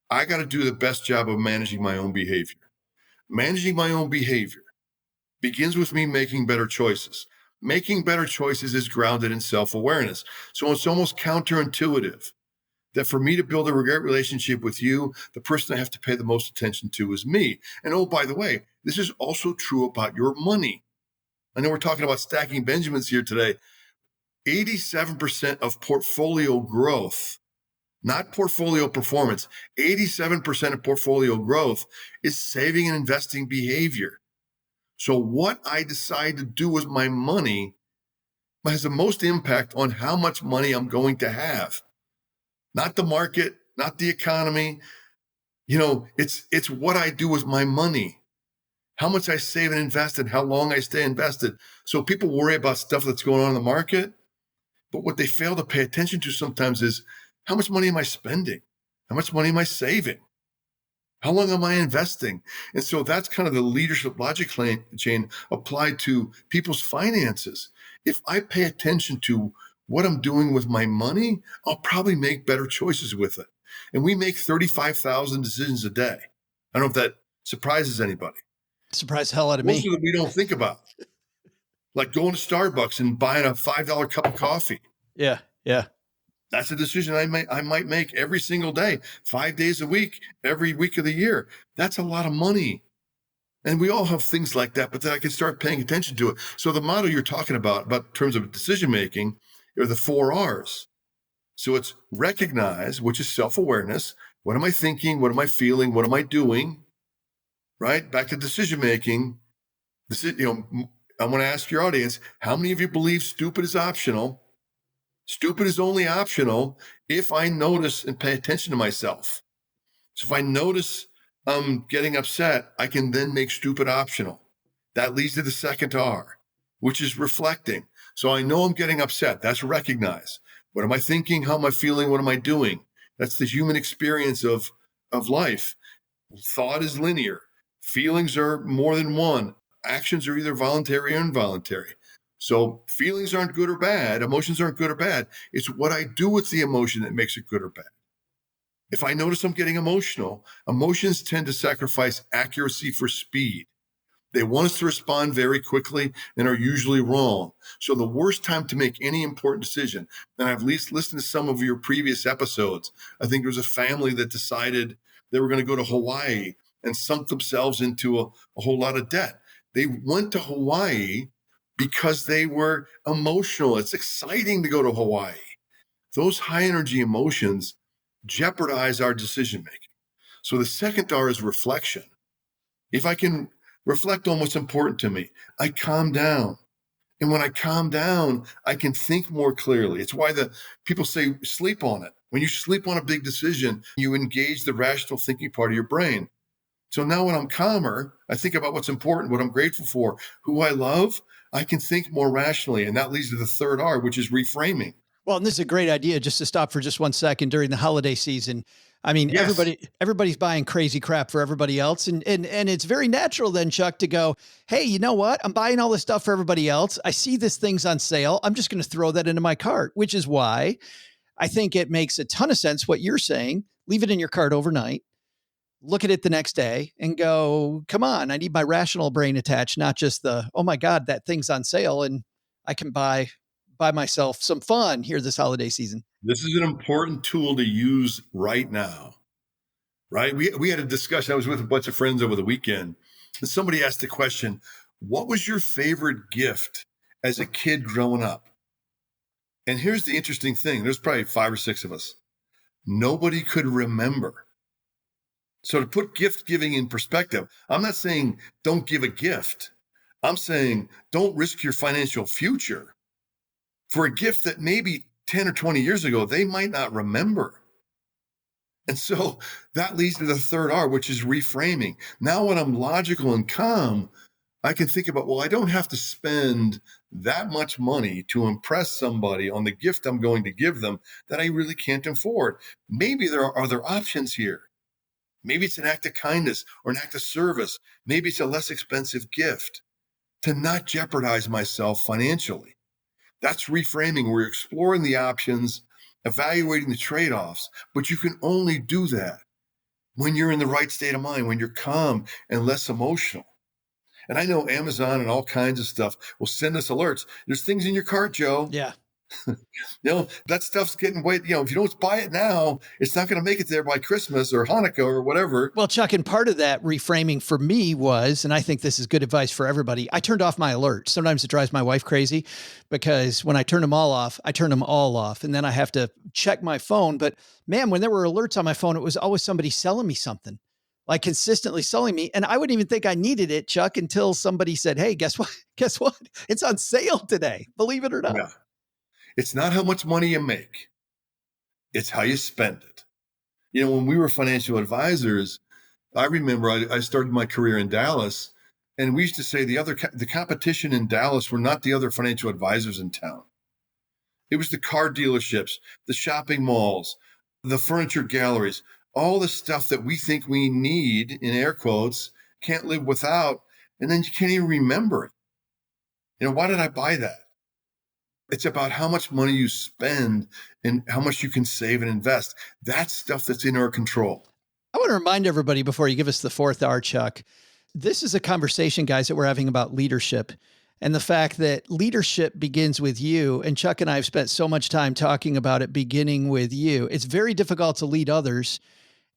I got to do the best job of managing my own behavior. Managing my own behavior begins with me making better choices. Making better choices is grounded in self-awareness. So it's almost counterintuitive that for me to build a great relationship with you, the person I have to pay the most attention to is me. And oh, by the way, this is also true about your money. I know we're talking about stacking Benjamins here today. 87% of portfolio growth, not portfolio performance, 87% of portfolio growth is saving and investing behavior. So what I decide to do with my money has the most impact on how much money I'm going to have. Not the market, not the economy. It's what I do with my money, how much I save and invest, and how long I stay invested. So people worry about stuff that's going on in the market, but what they fail to pay attention to sometimes is, how much money am I spending? How much money am I saving? How long am I investing? And so that's kind of the leadership logic chain applied to people's finances. If I pay attention to what I'm doing with my money, I'll probably make better choices with it. And we make 35,000 decisions a day. I don't know if that surprises anybody. Surprise the hell out of me. Most of them we don't think about. Like going to Starbucks and buying a $5 cup of coffee. Yeah. That's a decision I might make every single day, 5 days a week, every week of the year. That's a lot of money. And we all have things like that, but then I can start paying attention to it. So the model you're talking about in terms of decision-making, are the 4 R's. So it's recognize, which is self-awareness. What am I thinking? What am I feeling? What am I doing? Right? Back to decision-making. I want to ask your audience, how many of you believe stupid is optional? Stupid is only optional if I notice and pay attention to myself. So if I notice I'm getting upset, I can then make stupid optional. That leads to the second R, which is reflecting. So I know I'm getting upset. That's recognize. What am I thinking? How am I feeling? What am I doing? That's the human experience of life. Thought is linear. Feelings are more than one. Actions are either voluntary or involuntary. So feelings aren't good or bad. Emotions aren't good or bad. It's what I do with the emotion that makes it good or bad. If I notice I'm getting emotional, emotions tend to sacrifice accuracy for speed. They want us to respond very quickly and are usually wrong. So the worst time to make any important decision, and I've at least listened to some of your previous episodes. I think there was a family that decided they were going to go to Hawaii and sunk themselves into a whole lot of debt. They went to Hawaii because they were emotional. It's exciting to go to Hawaii. Those high energy emotions jeopardize our decision making. So the second R is reflection. If I can reflect on what's important to me, I calm down. And when I calm down, I can think more clearly. It's why the people say sleep on it. When you sleep on a big decision, you engage the rational thinking part of your brain. So now when I'm calmer, I think about what's important, what I'm grateful for, who I love. I can think more rationally. And that leads to the third R, which is reframing. Well, and this is a great idea just to stop for just 1 second during the holiday season. I mean, Yes. everybody's buying crazy crap for everybody else. And it's very natural then, Chuck, to go, hey, you know what? I'm buying all this stuff for everybody else. I see this thing's on sale. I'm just going to throw that into my cart, which is why I think it makes a ton of sense what you're saying. Leave it in your cart overnight. Look at it the next day and go, come on, I need my rational brain attached, not just the, oh my God, that thing's on sale and I can buy myself some fun here this holiday season. This is an important tool to use right now, right? We had a discussion. I was with a bunch of friends over the weekend, and somebody asked the question, what was your favorite gift as a kid growing up? And here's the interesting thing. There's probably 5 or 6 of us. Nobody could remember. So to put gift giving in perspective, I'm not saying don't give a gift. I'm saying don't risk your financial future for a gift that maybe 10 or 20 years ago, they might not remember. And so that leads to the third R, which is reframing. Now when I'm logical and calm, I can think about, well, I don't have to spend that much money to impress somebody on the gift I'm going to give them that I really can't afford. Maybe there are other options here. Maybe it's an act of kindness or an act of service. Maybe it's a less expensive gift to not jeopardize myself financially. That's reframing. We're exploring the options, evaluating the trade-offs, but you can only do that when you're in the right state of mind, when you're calm and less emotional. And I know Amazon and all kinds of stuff will send us alerts. There's things in your cart, Joe. Yeah. That stuff's getting way, if you don't buy it now, it's not going to make it there by Christmas or Hanukkah or whatever. Well, Chuck, and part of that reframing for me was, and I think this is good advice for everybody, I turned off my alerts. Sometimes it drives my wife crazy because when I turn them all off, and then I have to check my phone. But man, when there were alerts on my phone, it was always somebody selling me something, like consistently selling me. And I wouldn't even think I needed it, Chuck, until somebody said, hey, guess what? Guess what? It's on sale today. Believe it or not. Yeah. It's not how much money you make. It's how you spend it. When we were financial advisors, I remember I started my career in Dallas, and we used to say the competition in Dallas were not the other financial advisors in town. It was the car dealerships, the shopping malls, the furniture galleries, all the stuff that we think we need, in air quotes, can't live without, and then you can't even remember it. Why did I buy that? It's about how much money you spend and how much you can save and invest. That's stuff that's in our control. I want to remind everybody before you give us the fourth R, Chuck, this is a conversation, guys, that we're having about leadership and the fact that leadership begins with you. And Chuck and I have spent so much time talking about it beginning with you. It's very difficult to lead others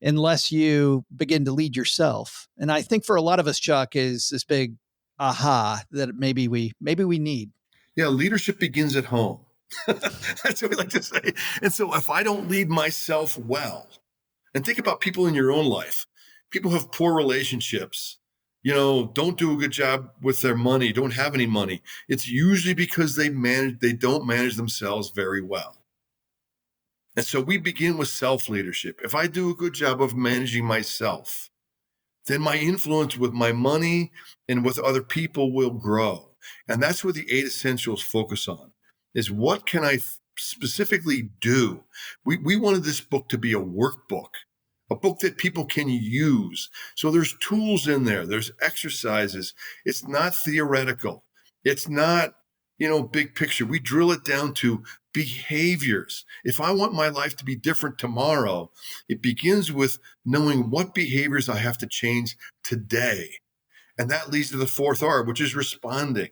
unless you begin to lead yourself. And I think for a lot of us, Chuck, is this big aha that maybe we need. Yeah, leadership begins at home. That's what we like to say. And so if I don't lead myself well, and think about people in your own life, people have poor relationships, don't do a good job with their money, don't have any money. It's usually because they don't manage themselves very well. And so we begin with self-leadership. If I do a good job of managing myself, then my influence with my money and with other people will grow. And that's what the 8 essentials focus on, is what can I specifically do? We wanted this book to be a workbook, a book that people can use. So there's tools in there. There's exercises. It's not theoretical. It's not, big picture. We drill it down to behaviors. If I want my life to be different tomorrow, it begins with knowing what behaviors I have to change today. And that leads to the fourth R, which is responding.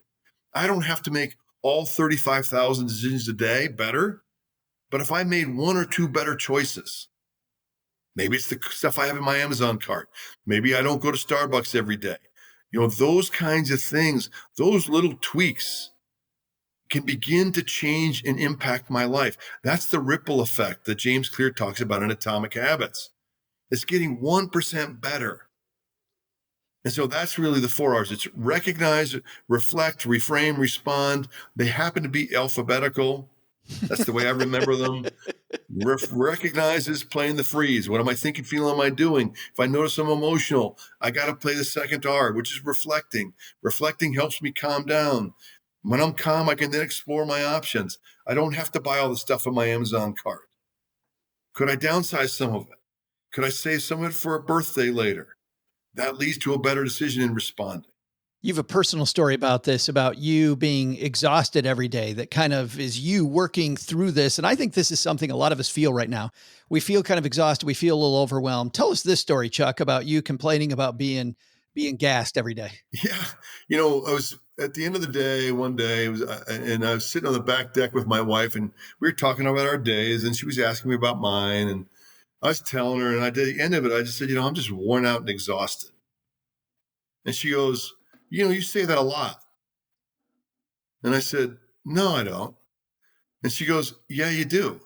I don't have to make all 35,000 decisions a day better, but if I made 1 or 2 better choices, maybe it's the stuff I have in my Amazon cart. Maybe I don't go to Starbucks every day. Those kinds of things, those little tweaks can begin to change and impact my life. That's the ripple effect that James Clear talks about in Atomic Habits. It's getting 1% better. And so that's really the 4 R's. It's recognize, reflect, reframe, respond. They happen to be alphabetical. That's the way I remember them. Recognize is playing the freeze. What am I thinking, feeling, am I doing? If I notice I'm emotional, I got to play the second R, which is reflecting. Reflecting helps me calm down. When I'm calm, I can then explore my options. I don't have to buy all the stuff on my Amazon cart. Could I downsize some of it? Could I save some of it for a birthday later? That leads to a better decision in responding. You have a personal story about this, about you being exhausted every day, that kind of is you working through this. And I think this is something a lot of us feel right now. We feel kind of exhausted. We feel a little overwhelmed. Tell us this story, Chuck, about you complaining about being gassed every day. Yeah. I was at the end of the day, one day, and I was sitting on the back deck with my wife, and we were talking about our days, and she was asking me about mine. And I was telling her, and at the end of it, I just said, I'm just worn out and exhausted. And she goes, you say that a lot. And I said, no, I don't. And she goes, yeah, you do.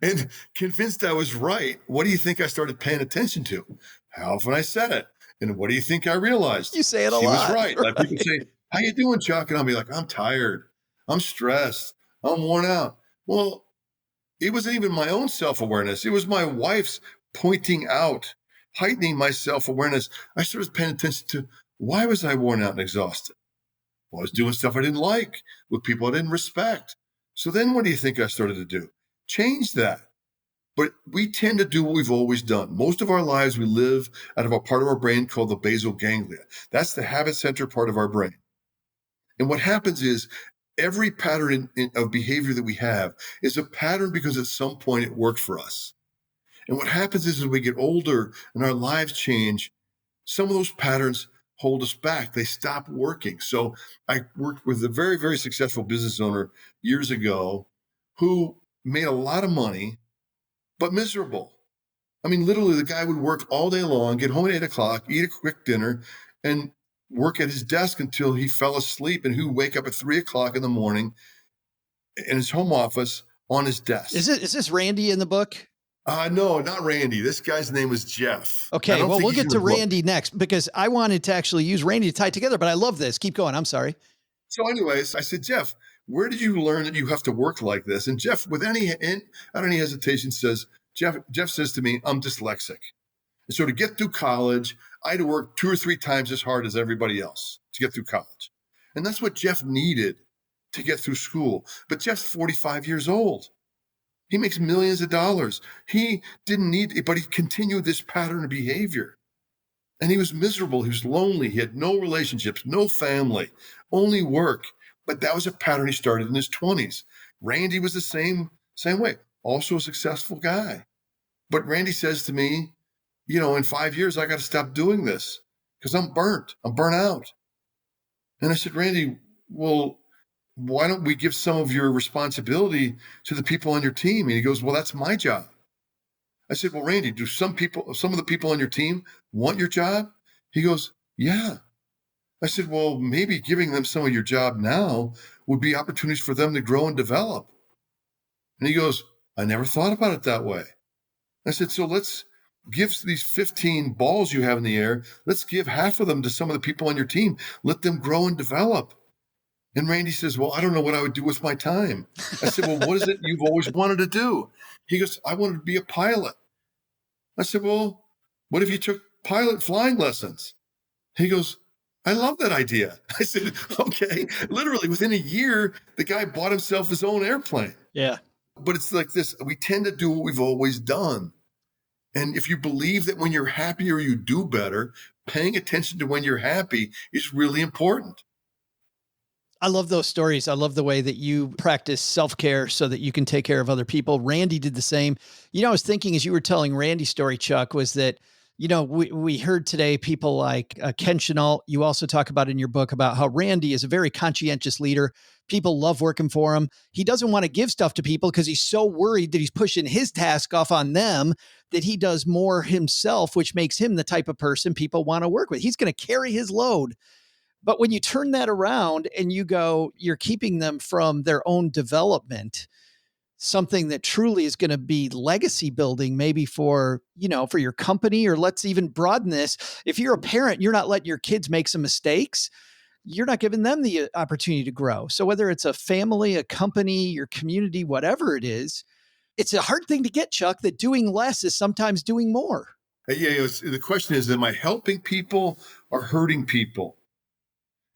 And convinced I was right, what do you think I started paying attention to? How often I said it. And what do you think I realized? You say it a lot. She was right. Like people say, how you doing, Chuck? And I'll be like, I'm tired. I'm stressed. I'm worn out. Well, it wasn't even my own self-awareness. It was my wife's pointing out, heightening my self-awareness. I started paying attention to, why was I worn out and exhausted? Well, I was doing stuff I didn't like with people I didn't respect. So then what do you think I started to do? Change that. But we tend to do what we've always done. Most of our lives, we live out of a part of our brain called the basal ganglia. That's the habit center part of our brain. And what happens is every pattern of behavior that we have is a pattern because at some point it worked for us. And what happens is as we get older and our lives change, some of those patterns hold us back. They stop working. So I worked with a very, very successful business owner years ago who made a lot of money, but miserable. I mean, literally the guy would work all day long, get home at 8 o'clock, eat a quick dinner, and work at his desk until he fell asleep, and he would wake up at 3 o'clock in the morning in his home office on his desk. Is this Randy in the book? No, not Randy. This guy's name was Jeff. Okay, well, we'll get to Randy next because I wanted to actually use Randy to tie it together, but I love this. Keep going. I'm sorry. So anyways, I said, Jeff, where did you learn that you have to work like this? And Jeff, without any hesitation, says, Jeff says to me, I'm dyslexic. And so to get through college, I had to work 2 or 3 times as hard as everybody else to get through college. And that's what Jeff needed to get through school. But Jeff's 45 years old. He makes millions of dollars. He didn't need it, but he continued this pattern of behavior. And he was miserable. He was lonely. He had no relationships, no family, only work. But that was a pattern he started in his 20s. Randy was the same way, also a successful guy. But Randy says to me, in 5 years, I got to stop doing this because I'm burnt. I'm burnt out. And I said, Randy, well, why don't we give some of your responsibility to the people on your team? And he goes, well, that's my job. I said, well, Randy, do some of the people on your team want your job? He goes, yeah. I said, well, maybe giving them some of your job now would be opportunities for them to grow and develop. And he goes, I never thought about it that way. I said, so let's give these 15 balls you have in the air. Let's give half of them to some of the people on your team. Let them grow and develop. And Randy says, well, I don't know what I would do with my time. I said, well, what is it you've always wanted to do? He goes, I wanted to be a pilot. I said, well, what if you took pilot flying lessons? He goes, I love that idea. I said, okay. Literally within a year, the guy bought himself his own airplane. Yeah. But it's like this. We tend to do what we've always done. And if you believe that when you're happier, you do better, paying attention to when you're happy is really important. I love those stories. I love the way that you practice self-care so that you can take care of other people. Randy did the same. I was thinking as you were telling Randy's story, Chuck, was that, we heard today people like Ken Chenault. You also talk about in your book about how Randy is a very conscientious leader. People love working for him. He doesn't want to give stuff to people because he's so worried that he's pushing his task off on them that he does more himself, which makes him the type of person people want to work with. He's going to carry his load. But when you turn that around and you go, you're keeping them from their own development, something that truly is going to be legacy building, maybe for, for your company, or let's even broaden this. If you're a parent, you're not letting your kids make some mistakes. You're not giving them the opportunity to grow. So whether it's a family, a company, your community, whatever it is, it's a hard thing to get, Chuck, that doing less is sometimes doing more. Yeah, the question is, am I helping people or hurting people?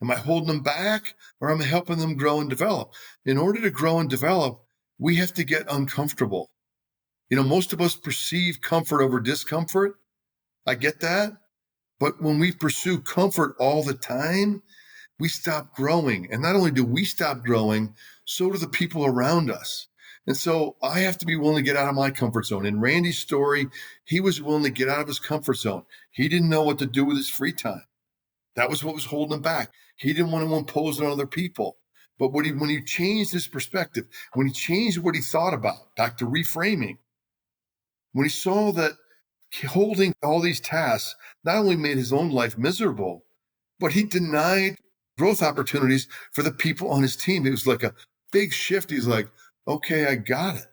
Am I holding them back, or am I helping them grow and develop? In order to grow and develop, we have to get uncomfortable. Most of us perceive comfort over discomfort. I get that. But when we pursue comfort all the time, we stop growing. And not only do we stop growing, so do the people around us. And so I have to be willing to get out of my comfort zone. In Randy's story, he was willing to get out of his comfort zone. He didn't know what to do with his free time. That was what was holding him back. He didn't want to impose on other people. But when he changed his perspective, when he changed what he thought about, back to reframing, when he saw that holding all these tasks not only made his own life miserable, but he denied growth opportunities for the people on his team. It was like a big shift. He's like, okay, I got it.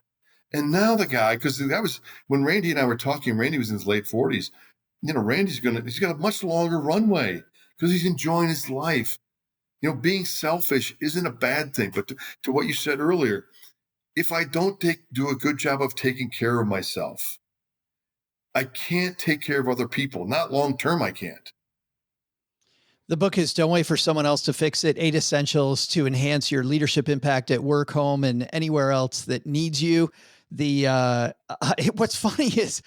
And now the guy, because that was when Randy and I were talking, Randy was in his late 40s. Randy's he's got a much longer runway because he's enjoying his life. Being selfish isn't a bad thing. But to what you said earlier, if I don't do a good job of taking care of myself, I can't take care of other people. Not long term, I can't. The book is Don't Wait for Someone Else to Fix It, 8 Essentials to Enhance Your Leadership Impact at Work, Home, and Anywhere Else That Needs You. What's funny is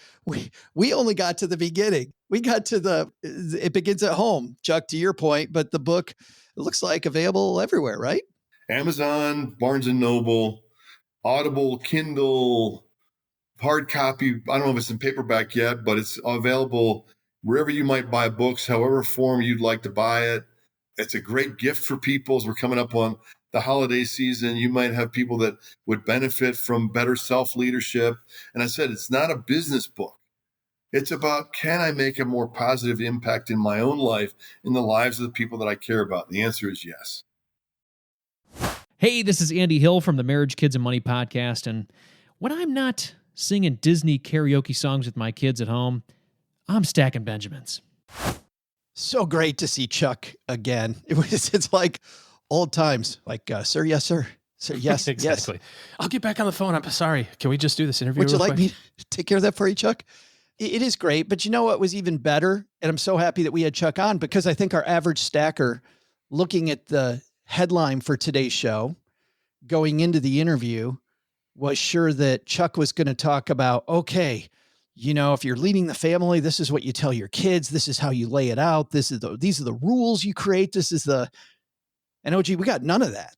we only got to the beginning. We got to it begins at home, Chuck, to your point, but the book, it looks like available everywhere, right? Amazon, Barnes & Noble, Audible, Kindle, hard copy. I don't know if it's in paperback yet, but it's available wherever you might buy books, however form you'd like to buy it. It's a great gift for people as we're coming up on the holiday season. You might have people that would benefit from better self-leadership. And I said, it's not a business book. It's about, can I make a more positive impact in my own life, in the lives of the people that I care about? The answer is yes. Hey, this is Andy Hill from the Marriage, Kids, and Money podcast. And when I'm not singing Disney karaoke songs with my kids at home, I'm stacking Benjamins. So great to see Chuck again. It's like old times, like, sir, yes, sir. Sir, yes, exactly. Yes. I'll get back on the phone. I'm sorry. Can we just do this interview? Would you real like quick? me to take care of that for you, Chuck? It is great, but you know what was even better? And I'm so happy that we had Chuck on, because I think our average stacker, looking at the headline for today's show, going into the interview, was sure that Chuck was going to talk about, okay, if you're leading the family, this is what you tell your kids. This is how you lay it out. These are the rules you create. And OG, we got none of that.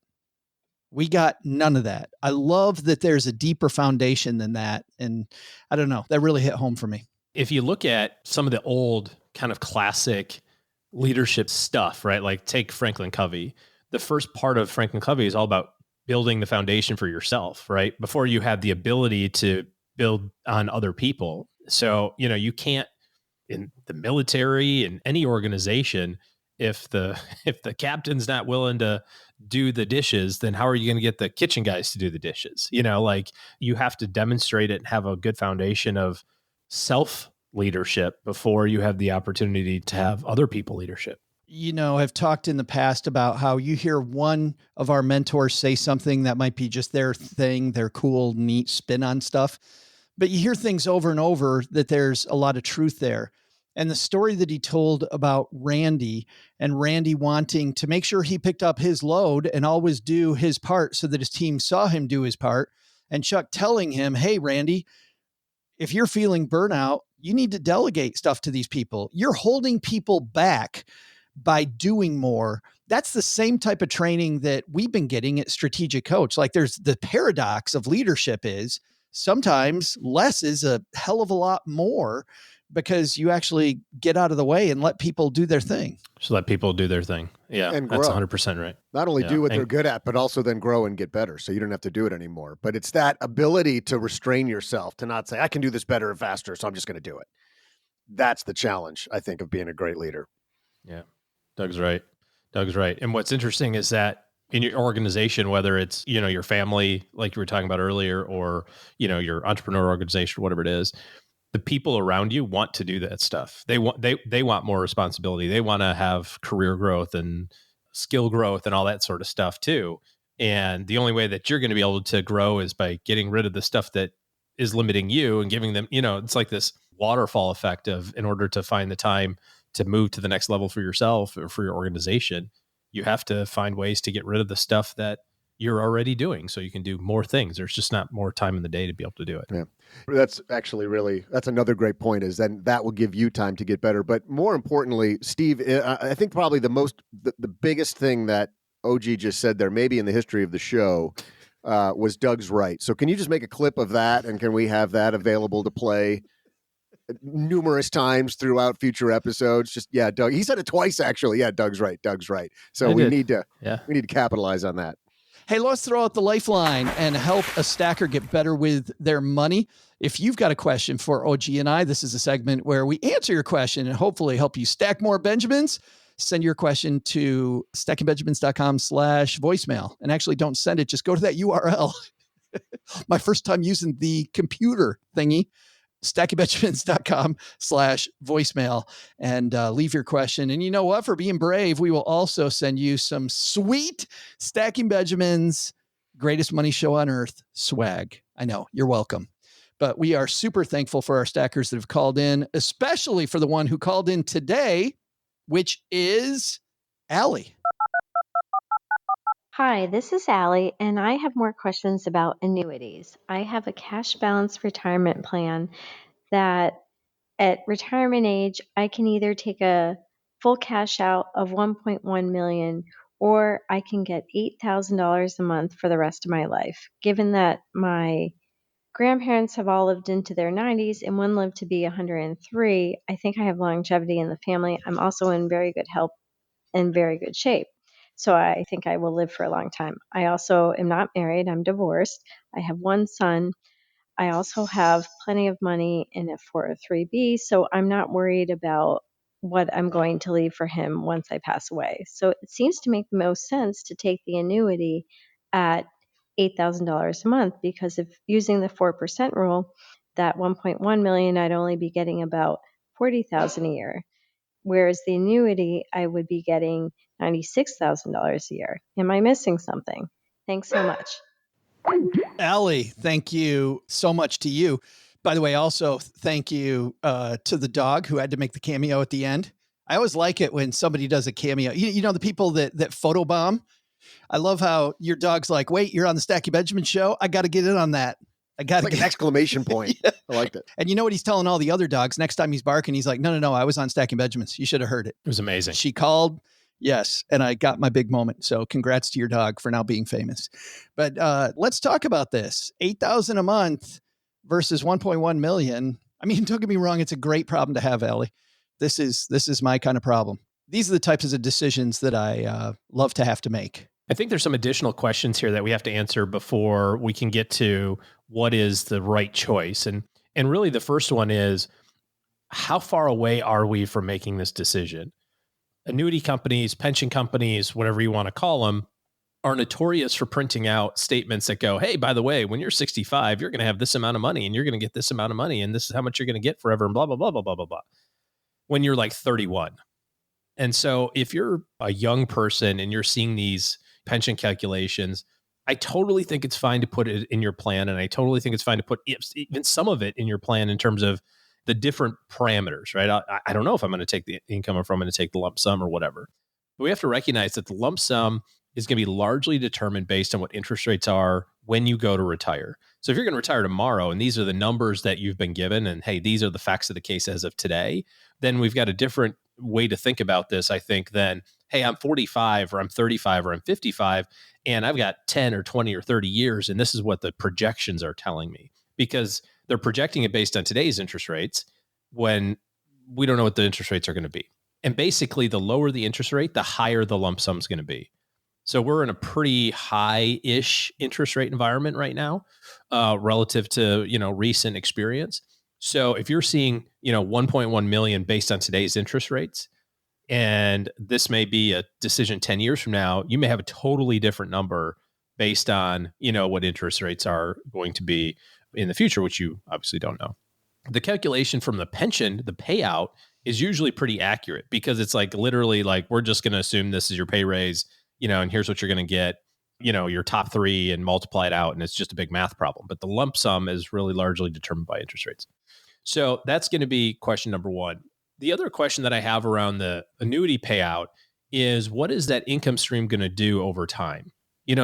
We got none of that. I love that there's a deeper foundation than that. And I don't know, that really hit home for me. If you look at some of the old kind of classic leadership stuff, right? Like take Franklin Covey. The first part of Franklin Covey is all about building the foundation for yourself, right? Before you have the ability to build on other people. So, you can't, in the military and any organization, if the captain's not willing to do the dishes, then how are you going to get the kitchen guys to do the dishes? You have to demonstrate it and have a good foundation of self leadership before you have the opportunity to have other people leadership. I've talked in the past about how you hear one of our mentors say something that might be just their thing, their cool, neat spin on stuff, but you hear things over and over that there's a lot of truth there. And the story that he told about Randy, and Randy wanting to make sure he picked up his load and always do his part so that his team saw him do his part, and Chuck telling him, hey, Randy, if you're feeling burnout, you need to delegate stuff to these people. You're holding people back by doing more. That's the same type of training that we've been getting at Strategic Coach. Like, there's the paradox of leadership is sometimes less is a hell of a lot more, because you actually get out of the way and let people do their thing. Just let people do their thing. Yeah, and that's grow. 100% right. Not only do what they're good at, but also then grow and get better. So you don't have to do it anymore. But it's that ability to restrain yourself, to not say, I can do this better and faster, so I'm just going to do it. That's the challenge, I think, of being a great leader. Yeah, Doug's right. Doug's right. And what's interesting is that in your organization, whether it's, your family, like you were talking about earlier, or, your entrepreneur organization, whatever it is, the people around you want to do that stuff. They want more responsibility. They want to have career growth and skill growth and all that sort of stuff too. And the only way that you're going to be able to grow is by getting rid of the stuff that is limiting you and giving them, it's like this waterfall effect of, in order to find the time to move to the next level for yourself or for your organization, you have to find ways to get rid of the stuff that you're already doing so you can do more things. There's just not more time in the day to be able to do it. Yeah. That's actually that's another great point, is then that will give you time to get better. But more importantly, Steve, I think probably the biggest thing that OG just said there, maybe in the history of the show, was Doug's right. So can you just make a clip of that, and can we have that available to play numerous times throughout future episodes? Just, yeah, Doug, he said it twice actually. Yeah, Doug's right. So we need to capitalize on that. Hey, let's throw out the lifeline and help a stacker get better with their money. If you've got a question for OG and I, this is a segment where we answer your question and hopefully help you stack more Benjamins. Send your question to stackingbenjamins.com/voicemail. And actually, don't send it. Just go to that URL. My first time using the computer thingy. stackingbenjamins.com/voicemail, and leave your question. And you know what? For being brave, we will also send you some sweet Stacking Benjamins Greatest Money Show on Earth swag. I know, you're welcome. But we are super thankful for our stackers that have called in, especially for the one who called in today, which is Allie. Hi, this is Allie, and I have more questions about annuities. I have a cash balance retirement plan that at retirement age, I can either take a full cash out of $1.1 million, or I can get $8,000 a month for the rest of my life. Given that my grandparents have all lived into their 90s and one lived to be 103, I think I have longevity in the family. I'm also in very good health and very good shape. So I think I will live for a long time. I also am not married. I'm divorced. I have one son. I also have plenty of money in a 403B, so I'm not worried about what I'm going to leave for him once I pass away. So it seems to make the most sense to take the annuity at $8,000 a month, because if using the 4% rule, that $1.1 million, I'd only be getting about $40,000 a year. Whereas the annuity, I would be getting $96,000 a year. Am I missing something? Thanks so much. Allie, thank you so much to you. By the way, also thank you to the dog who had to make the cameo at the end. I always like it when somebody does a cameo. You know, the people that photobomb. I love how your dog's like, wait, you're on the Stacking Benjamin show? I got to get in on that. I got like an exclamation point. Yeah. I liked it. And you know what he's telling all the other dogs? Next time he's barking, he's like, no, I was on Stacking Benjamins. You should have heard it. It was amazing. She called. Yes. And I got my big moment. So congrats to your dog for now being famous. But let's talk about this. $8,000 a month versus 1.1 million. I mean, don't get me wrong. It's a great problem to have, Allie. This is my kind of problem. These are the types of decisions that I love to have to make. I think there's some additional questions here that we have to answer before we can get to what is the right choice. And really the first one is, how far away are we from making this decision? Annuity companies, pension companies, whatever you want to call them, are notorious for printing out statements that go, hey, by the way, when you're 65, you're going to have this amount of money and you're going to get this amount of money and this is how much you're going to get forever and blah, blah, blah, blah, blah, blah, blah. When you're like 31. And so if you're a young person and you're seeing these pension calculations, I totally think it's fine to put it in your plan. And I totally think it's fine to put even some of it in your plan in terms of the different parameters, right? I don't know if I'm going to take the income or if I'm going to take the lump sum or whatever. But we have to recognize that the lump sum is going to be largely determined based on what interest rates are when you go to retire. So if you're going to retire tomorrow and these are the numbers that you've been given and, hey, these are the facts of the case as of today, then we've got a different way to think about this, I think, than, hey, I'm 45 or I'm 35 or I'm 55 and I've got 10 or 20 or 30 years and this is what the projections are telling me. Because they're projecting it based on today's interest rates when we don't know what the interest rates are going to be. And basically, the lower the interest rate, the higher the lump sum is going to be. So we're in a pretty high-ish interest rate environment right now, relative to, recent experience. So if you're seeing, 1.1 million based on today's interest rates, And this may be a decision 10 years from now. You may have a totally different number based on, what interest rates are going to be in the future, which you obviously don't know. The calculation from the pension, the payout, is usually pretty accurate because it's like literally like, we're just going to assume this is your pay raise, and here's what you're going to get, your top three and multiply it out. And it's just a big math problem. But the lump sum is really largely determined by interest rates. So that's going to be question number one. The other question that I have around the annuity payout is, what is that income stream going to do over time?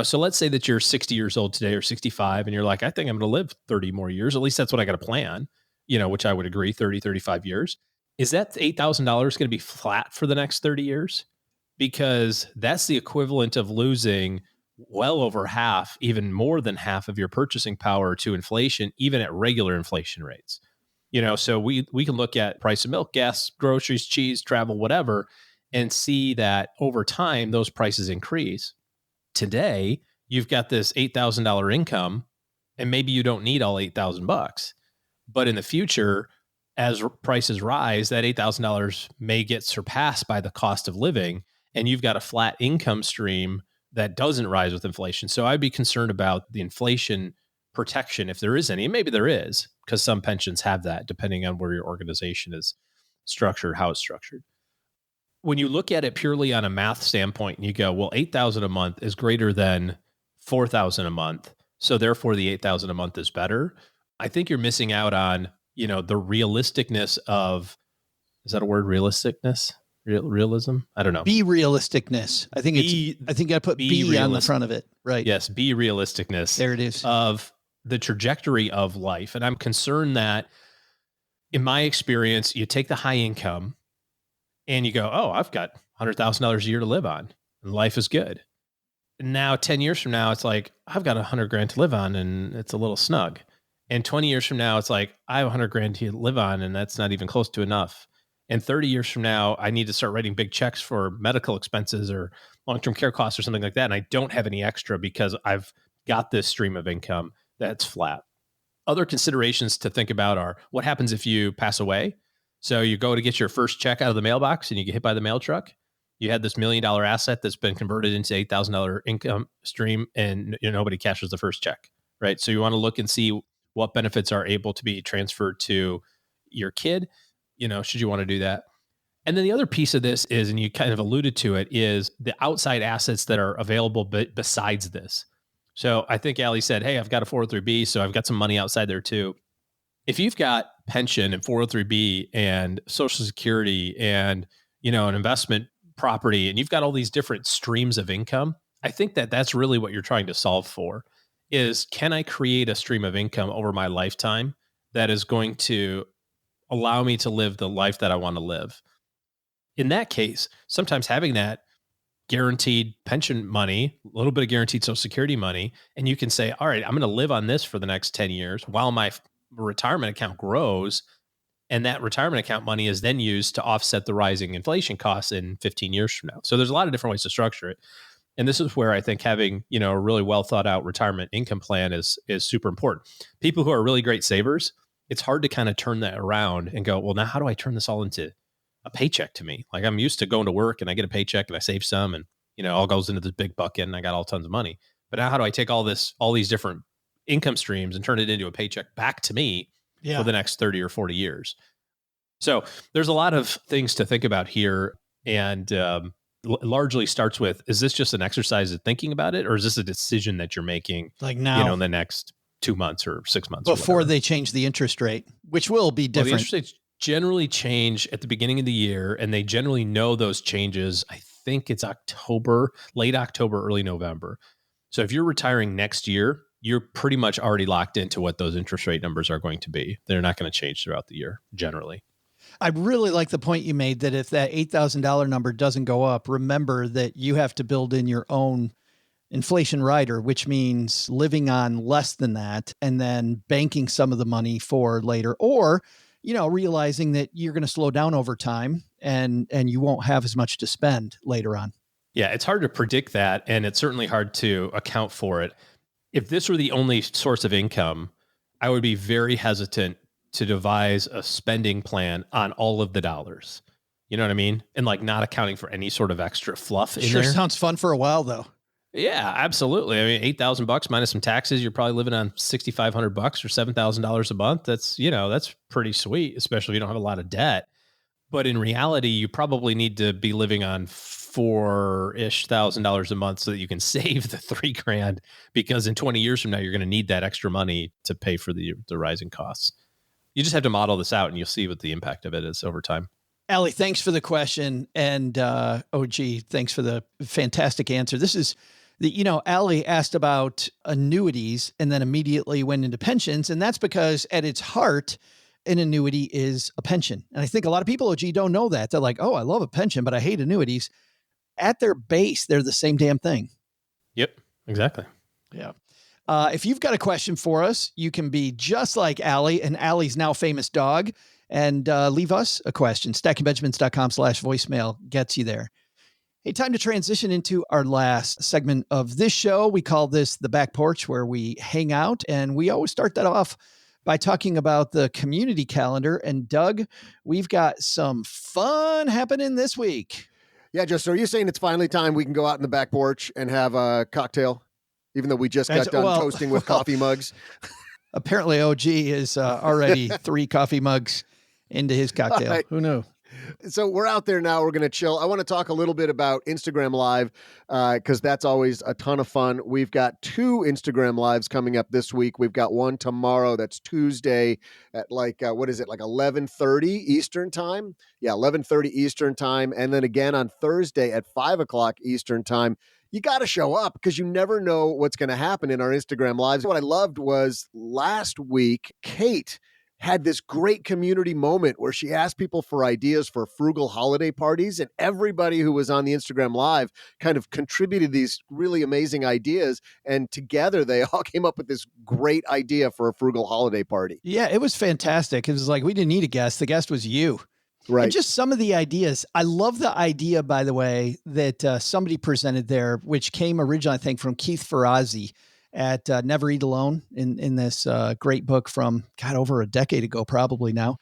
So let's say that you're 60 years old today or 65 and you're like, I think I'm going to live 30 more years. At least that's what I got to plan, which I would agree, 30, 35 years. Is that $8,000 going to be flat for the next 30 years? Because that's the equivalent of losing well over half, even more than half of your purchasing power to inflation, even at regular inflation rates. So we can look at price of milk, gas, groceries, cheese, travel, whatever, and see that over time, those prices increase. Today, you've got this $8,000 income, and maybe you don't need all $8,000. But in the future, as prices rise, that $8,000 may get surpassed by the cost of living, and you've got a flat income stream that doesn't rise with inflation. So I'd be concerned about the inflation protection, if there is any. And maybe there is, because some pensions have that, depending on where your organization is structured, how it's structured. When you look at it purely on a math standpoint and you go, well, $8,000 a month is greater than $4,000 a month, so therefore the $8,000 a month is better, I think you're missing out on, the realisticness of, is that a word, realisticness? Realism? I don't know. Be realisticness. I think I put B on the front of it. Right. Yes. Be realisticness. There it is. Of the trajectory of life. And I'm concerned that in my experience, you take the high income and you go, oh, I've got $100,000 a year to live on and life is good. And now 10 years from now, it's like, I've got $100,000 to live on and it's a little snug. And 20 years from now, it's like, I have $100,000 to live on and that's not even close to enough. And 30 years from now, I need to start writing big checks for medical expenses or long-term care costs or something like that. And I don't have any extra because I've got this stream of income that's flat. Other considerations to think about are, what happens if you pass away? So you go to get your first check out of the mailbox and you get hit by the mail truck. You had this $1 million asset that's been converted into $8,000 income stream and nobody cashes the first check, right? So you want to look and see what benefits are able to be transferred to your kid, should you want to do that. And then the other piece of this is, and you kind of alluded to it, is the outside assets that are available besides this. So I think Allie said, hey, I've got a 403B, so I've got some money outside there too. If you've got pension and 403B and Social Security and, an investment property, and you've got all these different streams of income, I think that that's really what you're trying to solve for is, can I create a stream of income over my lifetime that is going to allow me to live the life that I want to live? In that case, sometimes having that guaranteed pension money, a little bit of guaranteed Social Security money, and you can say, all right, I'm going to live on this for the next 10 years while my retirement account grows. And that retirement account money is then used to offset the rising inflation costs in 15 years from now. So there's a lot of different ways to structure it. And this is where I think having, a really well thought out retirement income plan is super important. People who are really great savers, it's hard to kind of turn that around and go, well, now how do I turn this all into a paycheck to me? Like, I'm used to going to work and I get a paycheck and I save some and, all goes into this big bucket and I got all tons of money. But now how do I take all these different income streams and turn it into a paycheck back to me for the next 30 or 40 years? So there's a lot of things to think about here. And largely starts with, is this just an exercise of thinking about it? Or is this a decision that you're making like now, in the next 2 months or 6 months? Before they change the interest rate, which will be different. Well, the interest rates generally change at the beginning of the year, and they generally know those changes. I think it's late October, early November. So if you're retiring next year, you're pretty much already locked into what those interest rate numbers are going to be. They're not going to change throughout the year, generally. I really like the point you made that if that $8,000 number doesn't go up, remember that you have to build in your own inflation rider, which means living on less than that and then banking some of the money for later, or, realizing that you're going to slow down over time and you won't have as much to spend later on. Yeah, it's hard to predict that, and it's certainly hard to account for it. If this were the only source of income, I would be very hesitant to devise a spending plan on all of the dollars. You know what I mean? And like not accounting for any sort of extra fluff in Sure there. sounds fun for a while, though. Yeah, absolutely. I mean, $8,000 minus some taxes, you're probably living on $6,500 or $7,000 a month. That's, that's pretty sweet, especially if you don't have a lot of debt. But in reality, you probably need to be living on $4,000 a month so that you can save the $3,000, because in 20 years from now, you're going to need that extra money to pay for the rising costs. You just have to model this out and you'll see what the impact of it is over time. Allie, thanks for the question. And OG, thanks for the fantastic answer. This is Allie asked about annuities and then immediately went into pensions. And that's because at its heart, an annuity is a pension. And I think a lot of people, OG, don't know that. They're like, oh, I love a pension, but I hate annuities. At their base, they're the same damn thing. Yep, exactly. Yeah. If you've got a question for us, you can be just like Allie and Allie's now famous dog and leave us a question. stackingbenjamins.com/voicemail gets you there. Hey, time to transition into our last segment of this show. We call this the back porch, where we hang out, and we always start that off by talking about the community calendar. And Doug, we've got some fun happening this week. Yeah, so are you saying it's finally time we can go out in the back porch and have a cocktail, even though we just got done toasting with coffee mugs? Apparently OG is already 3 coffee mugs into his cocktail. Right. Who knew? So we're out there now. We're going to chill. I want to talk a little bit about Instagram Live because that's always a ton of fun. We've got 2 Instagram Lives coming up this week. We've got one tomorrow. That's Tuesday at like 11:30 Eastern time? Yeah, 11:30 Eastern time. And then again on Thursday at 5 o'clock Eastern time. You got to show up because you never know what's going to happen in our Instagram Lives. What I loved was last week, Kate had this great community moment where she asked people for ideas for frugal holiday parties, and everybody who was on the Instagram Live kind of contributed these really amazing ideas, and together they all came up with this great idea for a frugal holiday party. Yeah, it was fantastic. It was like, we didn't need a guest. The guest was you. Right. And just some of the ideas. I love the idea, by the way, that somebody presented there, which came originally, I think, from Keith Ferrazzi at Never Eat Alone in this great book from, over a decade ago, probably now.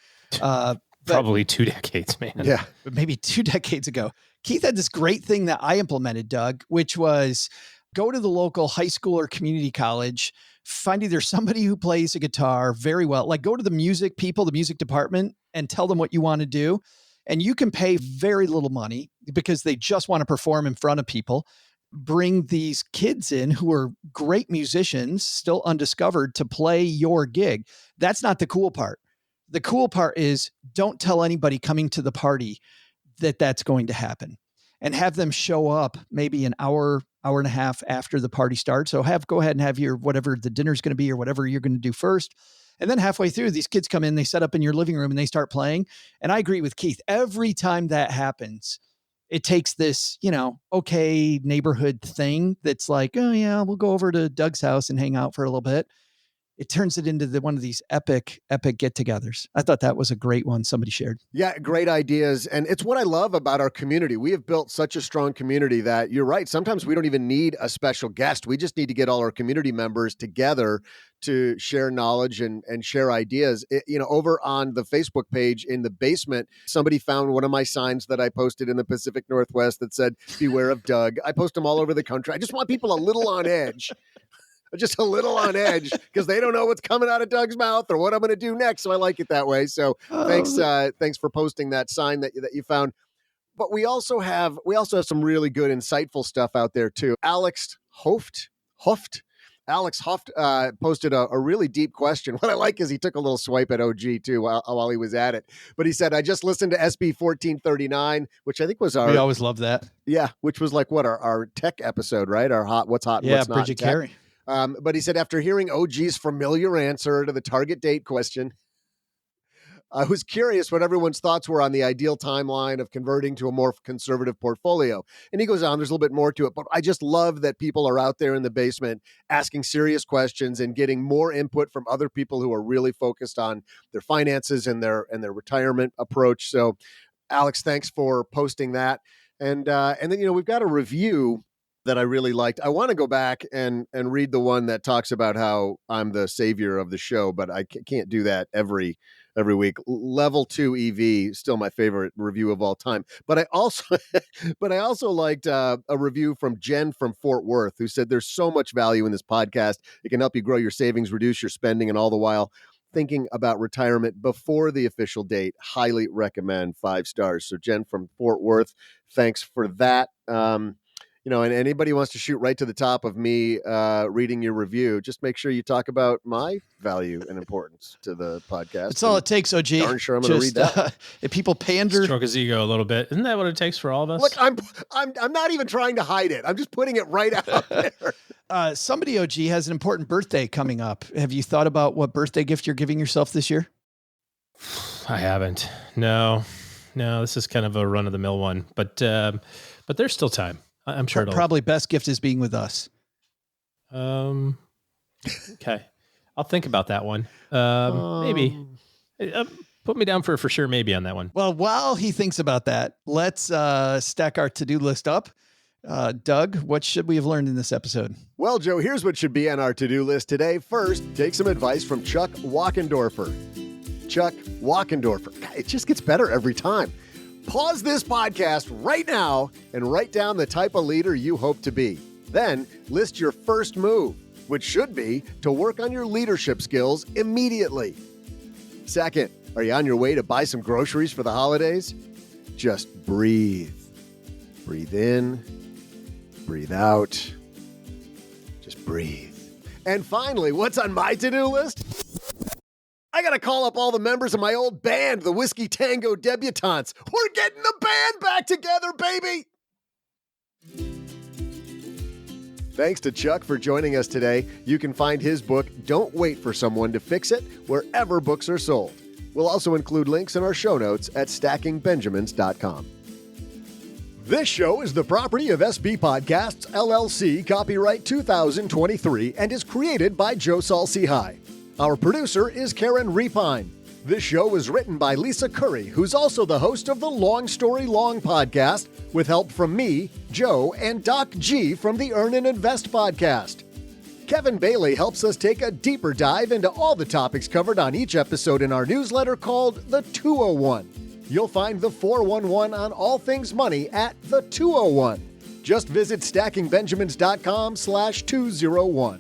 Probably 2 decades, man. Yeah, but maybe 2 decades ago. Keith had this great thing that I implemented, Doug, which was go to the local high school or community college, find either somebody who plays a guitar very well, like go to the music people, the music department, and tell them what you want to do. And you can pay very little money because they just want to perform in front of people. Bring these kids in who are great musicians, still undiscovered, to play your gig. That's not the cool part. The cool part is don't tell anybody coming to the party that that's going to happen, and have them show up maybe an hour and a half after the party starts. So go ahead and have your, whatever the dinner's going to be or whatever you're going to do first. And then halfway through, these kids come in, they set up in your living room and they start playing. And I agree with Keith. Every time that happens, it takes this, okay, neighborhood thing that's like, oh yeah, we'll go over to Doug's house and hang out for a little bit. It turns it into one of these epic get-togethers. I thought that was a great one somebody shared. Yeah, great ideas. And it's what I love about our community. We have built such a strong community that you're right. Sometimes we don't even need a special guest. We just need to get all our community members together to share knowledge and share ideas. Over on the Facebook page in the basement, somebody found one of my signs that I posted in the Pacific Northwest that said, "Beware of Doug." I post them all over the country. I just want people a little on edge. Just a little on edge because they don't know what's coming out of Doug's mouth or what I'm going to do next. So I like it that way. So thanks for posting that sign that you found. But we also have some really good, insightful stuff out there too. Alex Hoft posted a really deep question. What I like is he took a little swipe at OG too while he was at it. But he said, "I just listened to SB1444, which I think was our." We always love that. Yeah, which was like our tech episode, right? Our what's hot, yeah, what's not. Bridget Carey. But he said, after hearing OG's familiar answer to the target date question, I was curious what everyone's thoughts were on the ideal timeline of converting to a more conservative portfolio. And he goes on, there's a little bit more to it, but I just love that people are out there in the basement asking serious questions and getting more input from other people who are really focused on their finances and their retirement approach. So Alex, thanks for posting that. And then, we've got a review that I really liked. I want to go back and read the one that talks about how I'm the savior of the show, but I can't do that every every week. Level 2 EV, still my favorite review of all time. But I also liked a review from Jen from Fort Worth, who said there's so much value in this podcast. It can help you grow your savings, reduce your spending, and all the while thinking about retirement before the official date. Highly recommend. 5 stars. So Jen from Fort Worth, thanks for that. And anybody wants to shoot right to the top of me reading your review, just make sure you talk about my value and importance to the podcast. That's all it takes, OG. Darn sure I'm going to read that. If people pander, stroke his ego a little bit. Isn't that what it takes for all of us? Look, I'm not even trying to hide it. I'm just putting it right out there. Somebody, OG, has an important birthday coming up. Have you thought about what birthday gift you're giving yourself this year? I haven't. No, this is kind of a run-of-the-mill one, but there's still time. I'm sure probably best gift is being with us. Okay. I'll think about that one. Maybe. Put me down for sure maybe on that one. Well, while he thinks about that, let's stack our to-do list up. Doug, what should we have learned in this episode? Well, Joe, here's what should be on our to-do list today. First, take some advice from Chuck Wachendorfer. Chuck Wachendorfer. It just gets better every time. Pause this podcast right now and write down the type of leader you hope to be. Then list your first move, which should be to work on your leadership skills immediately. Second, are you on your way to buy some groceries for the holidays? Just breathe. Breathe in, breathe out. Just breathe. And finally, what's on my to-do list? I got to call up all the members of my old band, the Whiskey Tango Debutantes. We're getting the band back together, baby! Thanks to Chuck for joining us today. You can find his book, Don't Wait for Someone to Fix It, wherever books are sold. We'll also include links in our show notes at stackingbenjamins.com. This show is the property of SB Podcasts, LLC, copyright 2023, and is created by Joe Saul-Sehy. Our producer is Karen Repine. This show was written by Lisa Curry, who's also the host of the Long Story Long podcast, with help from me, Joe, and Doc G from the Earn and Invest podcast. Kevin Bailey helps us take a deeper dive into all the topics covered on each episode in our newsletter called The 201. You'll find the 411 on all things money at The 201. Just visit stackingbenjamins.com/201.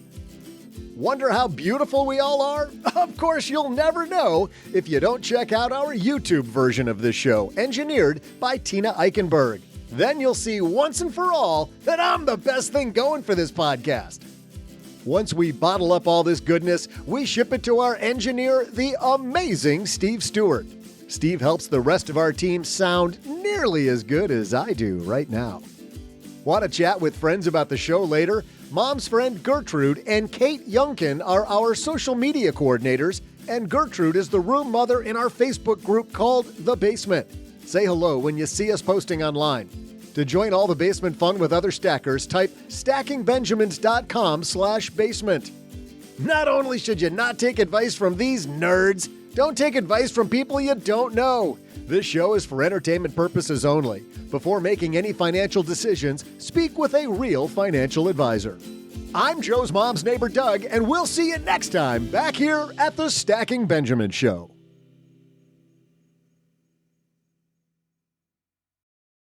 Wonder how beautiful we all are? Of course, you'll never know if you don't check out our YouTube version of this show, engineered by Tina Eichenberg. Then you'll see once and for all that I'm the best thing going for this podcast. Once we bottle up all this goodness, we ship it to our engineer, the amazing Steve Stewart. Steve helps the rest of our team sound nearly as good as I do right now. Want to chat with friends about the show later? Mom's friend Gertrude and Kate Youngkin are our social media coordinators, and Gertrude is the room mother in our Facebook group called The Basement. Say hello when you see us posting online. To join all the basement fun with other stackers, type stackingbenjamins.com/basement. Not only should you not take advice from these nerds, don't take advice from people you don't know. This show is for entertainment purposes only. Before making any financial decisions, speak with a real financial advisor. I'm Joe's mom's neighbor, Doug, and we'll see you next time back here at the Stacking Benjamin Show.